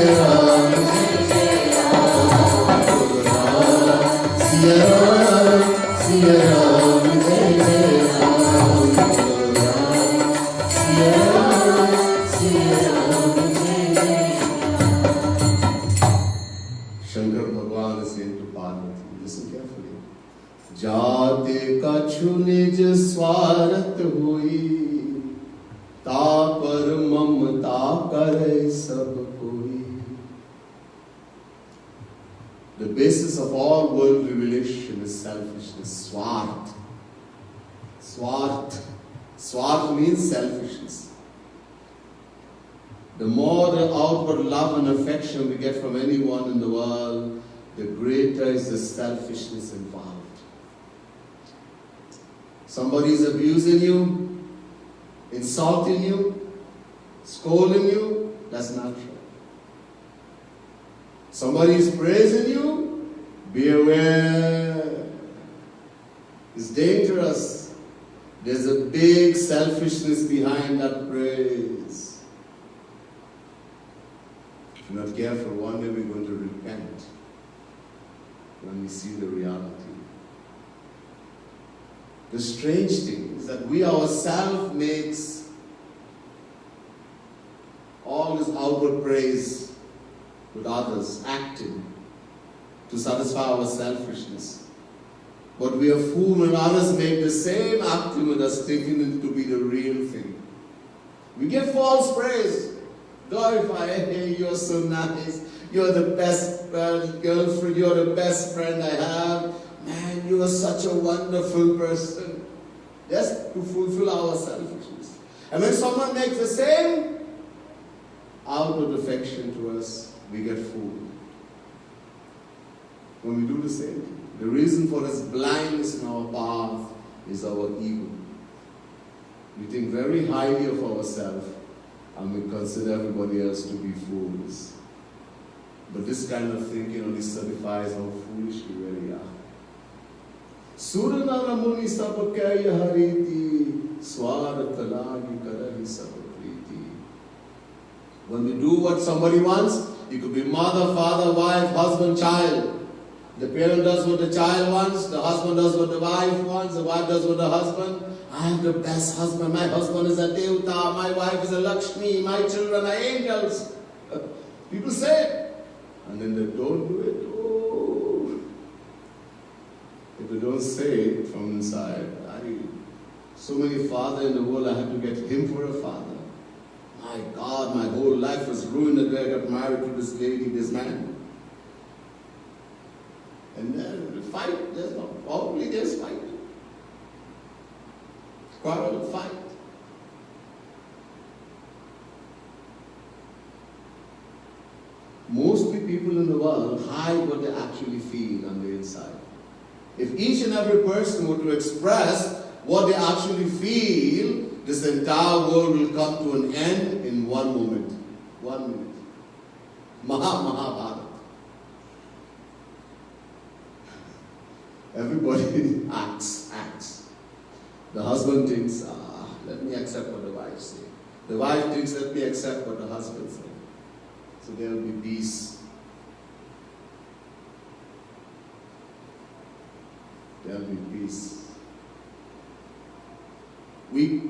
जय राम बोलो राम सिया राम जय जय राम बोलो Ram Siya Shankar Bhagwan is saying to Parvati, listen carefully. Jate kachu nij swarat hui, tapar mamta kare sab koi. The basis of all worldly relation is selfishness, swart. Swart. Swart means selfishness. The more the outward love and affection we get from anyone in the world, the greater is the selfishness involved. Somebody is abusing you, insulting you, scolding you, that's natural. Somebody is praising you, be aware. It's dangerous. There's a big selfishness behind that praise. If you're not careful, one day we're going to repent when we see the reality. The strange thing is that we ourselves makes all this outward praise with others, acting to satisfy our selfishness. But we are fools when others make the same acting with us, thinking it to be the real thing. We give false praise. Glorify, hey, you're so nice. You're the best girlfriend. You're the best friend I have. Man, you are such a wonderful person. Just to fulfill our selfishness. And when someone makes the same outward affection to us, we get fooled. When we do the same thing. The reason for this blindness in our path is our ego. We think very highly of ourselves and we consider everybody else to be fools. But this kind of thinking only certifies how foolish we really are. Suranara muni sabakaya hariti swarathalagi karahi sabakriti. When we do what somebody wants, it could be mother, father, wife, husband, child. The parent does what the child wants, the husband does what the wife wants, the wife does what the husband. I am the best husband. My husband is a Devta. My wife is a Lakshmi. My children are angels. People say it. And then they don't do it. Oh. If they don't say it from inside, so many fathers in the world, I have to get him for a father. My my God, my whole life was ruined and I got married to this lady, this man. And then the fight, there's fight. Quarrel, fight. Mostly people in the world hide what they actually feel on the inside. If each and every person were to express what they actually feel, this entire world will come to an end in one moment. 1 minute. Mahabharata. Everybody acts. The husband thinks, let me accept what the wife says. The wife thinks, let me accept what the husband says. So there will be peace. There will be peace. We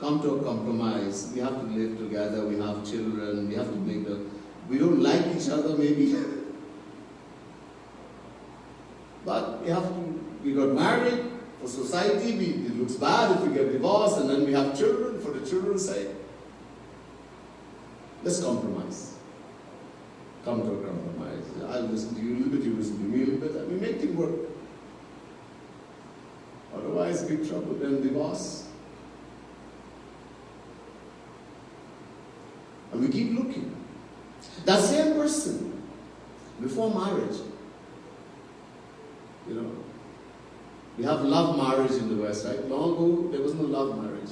come to a compromise. We have to live together. We have children. We have to we don't like each other maybe. But we got married for society. It looks bad if we get divorced, and then we have children for the children's sake. Let's compromise. Come to a compromise. I'll listen to you a little bit, you listen to me a little bit, and we make things work. Otherwise, big trouble, then divorce. And we keep looking. That same person, before marriage, we have love marriage in the West, right? Long ago, there was no love marriage.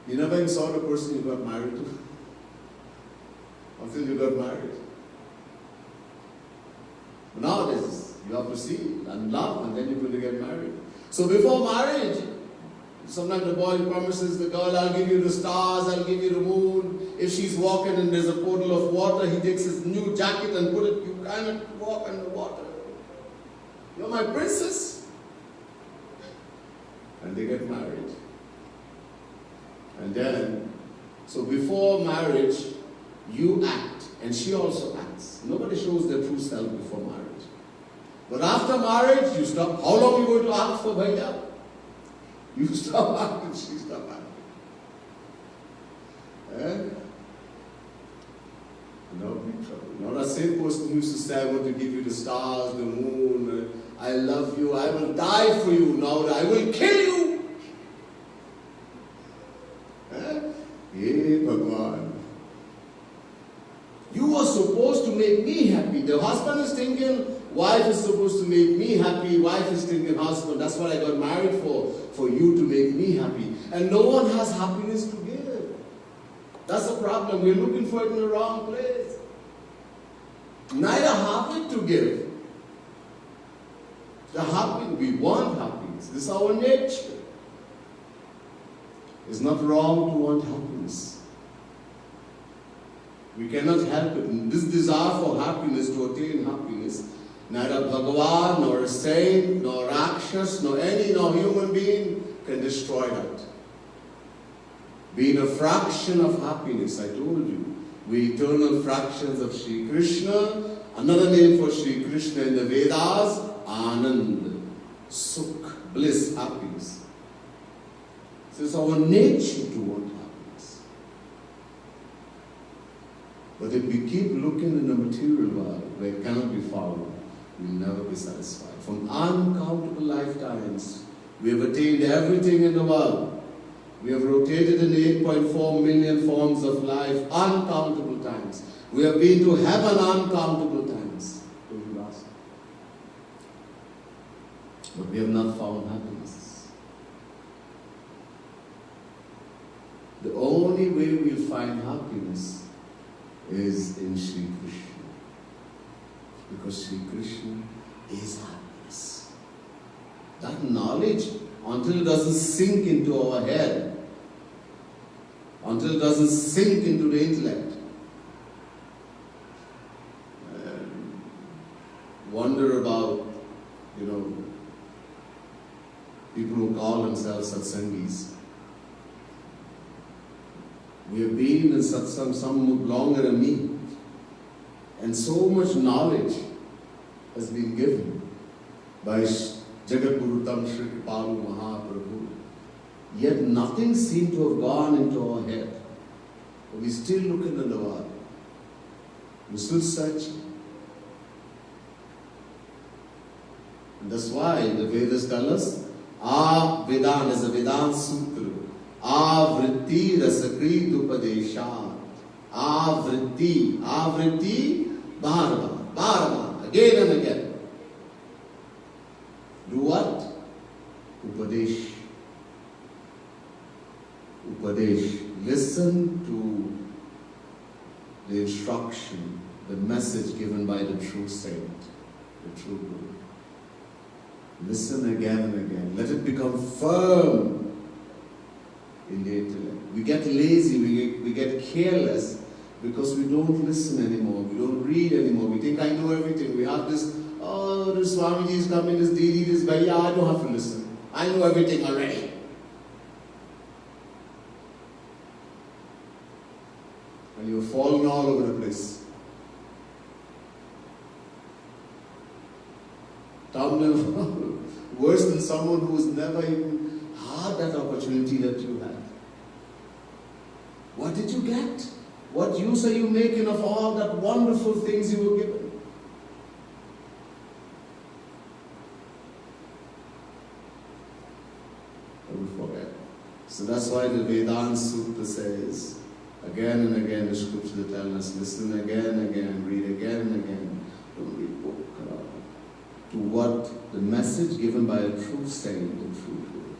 You never even saw the person you got married to until you got married. But nowadays, you have to see and love, and then you're going to get married. So before marriage, sometimes the boy promises the girl, I'll give you the stars, I'll give you the moon. If she's walking and there's a puddle of water, he takes his new jacket and you cannot walk in the water. You're my princess. And they get married. And then, so before marriage, you act, and she also acts. Nobody shows their true self before marriage. But after marriage, you stop. How long are you going to act for, bhaiya? You stop acting, she stop acting. No big trouble. Now that same person used to say, I want to give you the stars, the moon, I love you, I will die for you. Now I will kill you. Hey, Bhagwan. You were supposed to make me happy. The husband is thinking, wife is supposed to make me happy. Wife is thinking, husband, that's what I got married for you to make me happy. And no one has happiness to give. That's the problem. We're looking for it in the wrong place. Neither have it to give. We want happiness. This is our nature. It's not wrong to want happiness. We cannot help it. And this desire for happiness, to attain happiness, neither Bhagavan, nor a saint, nor Rakshas, nor human being can destroy that. Being a fraction of happiness, I told you. We eternal fractions of Sri Krishna. Another name for Sri Krishna in the Vedas, Anand, Sukh, bliss, happiness. So it's our nature to want happiness. But if we keep looking in the material world where it cannot be found, we'll never be satisfied. From uncountable lifetimes, we have attained everything in the world. We have rotated in 8.4 million forms of life uncountable times. We have been to heaven uncountable times. But we have not found happiness. The only way we'll find happiness is in Sri Krishna. Because Sri Krishna is happiness. That knowledge, until it doesn't sink into our head, until it doesn't sink into the intellect, wonder about, people who call themselves satsangis. We have been in satsang some longer than me, and so much knowledge has been given by Jagat Guru Tam Shri Kripalu Mahaprabhu. Yet nothing seemed to have gone into our head. We still looking in the world. We still searching. And that's why the Vedas tell us, Vedan is a Vedant Sutra. Avritti Rasakrit Upadeshat. Avritti, Bharva, again and again. Do what? Upadesh. Listen to the instruction, the message given by the true saint, the true Guru. Listen again and again. Let it become firm in the intellect. We get lazy, we get careless because we don't listen anymore, we don't read anymore. We think I know everything. We have this, this Swamiji is coming, this Didi, this Bhaiya, I don't have to listen. I know everything already. And you're falling all over the place. Worse than someone who's never even had that opportunity that you had. What did you get? What use are you making of all that wonderful things you were given? But we forget. So that's why the Vedanta Sutra says, again and again the scripture tells us, listen again and again, read again and again. Don't read book. To what the message given by a true saint and true Guru.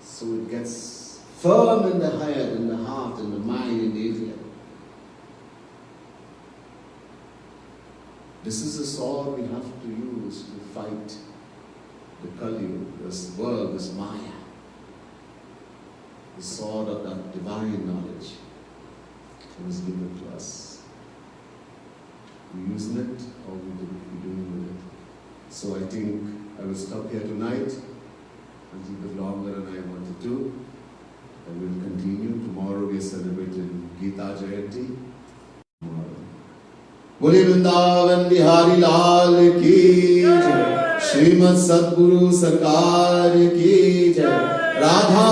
So it gets firm in the head, in the heart, in the mind, in the intellect. This is the sword we have to use to fight the Kali, this world, this Maya. The sword of that divine knowledge that was given to us. We using it or we doing with it. So I think I will stop here tonight, a little bit longer than I wanted to. I will continue. Tomorrow we are celebrating Gita Jayanti. Bole Vrindavan Bihari Lal ki jai, Srimad Sadguru Sarkar ki jai, Radha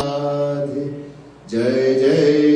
Jai Jai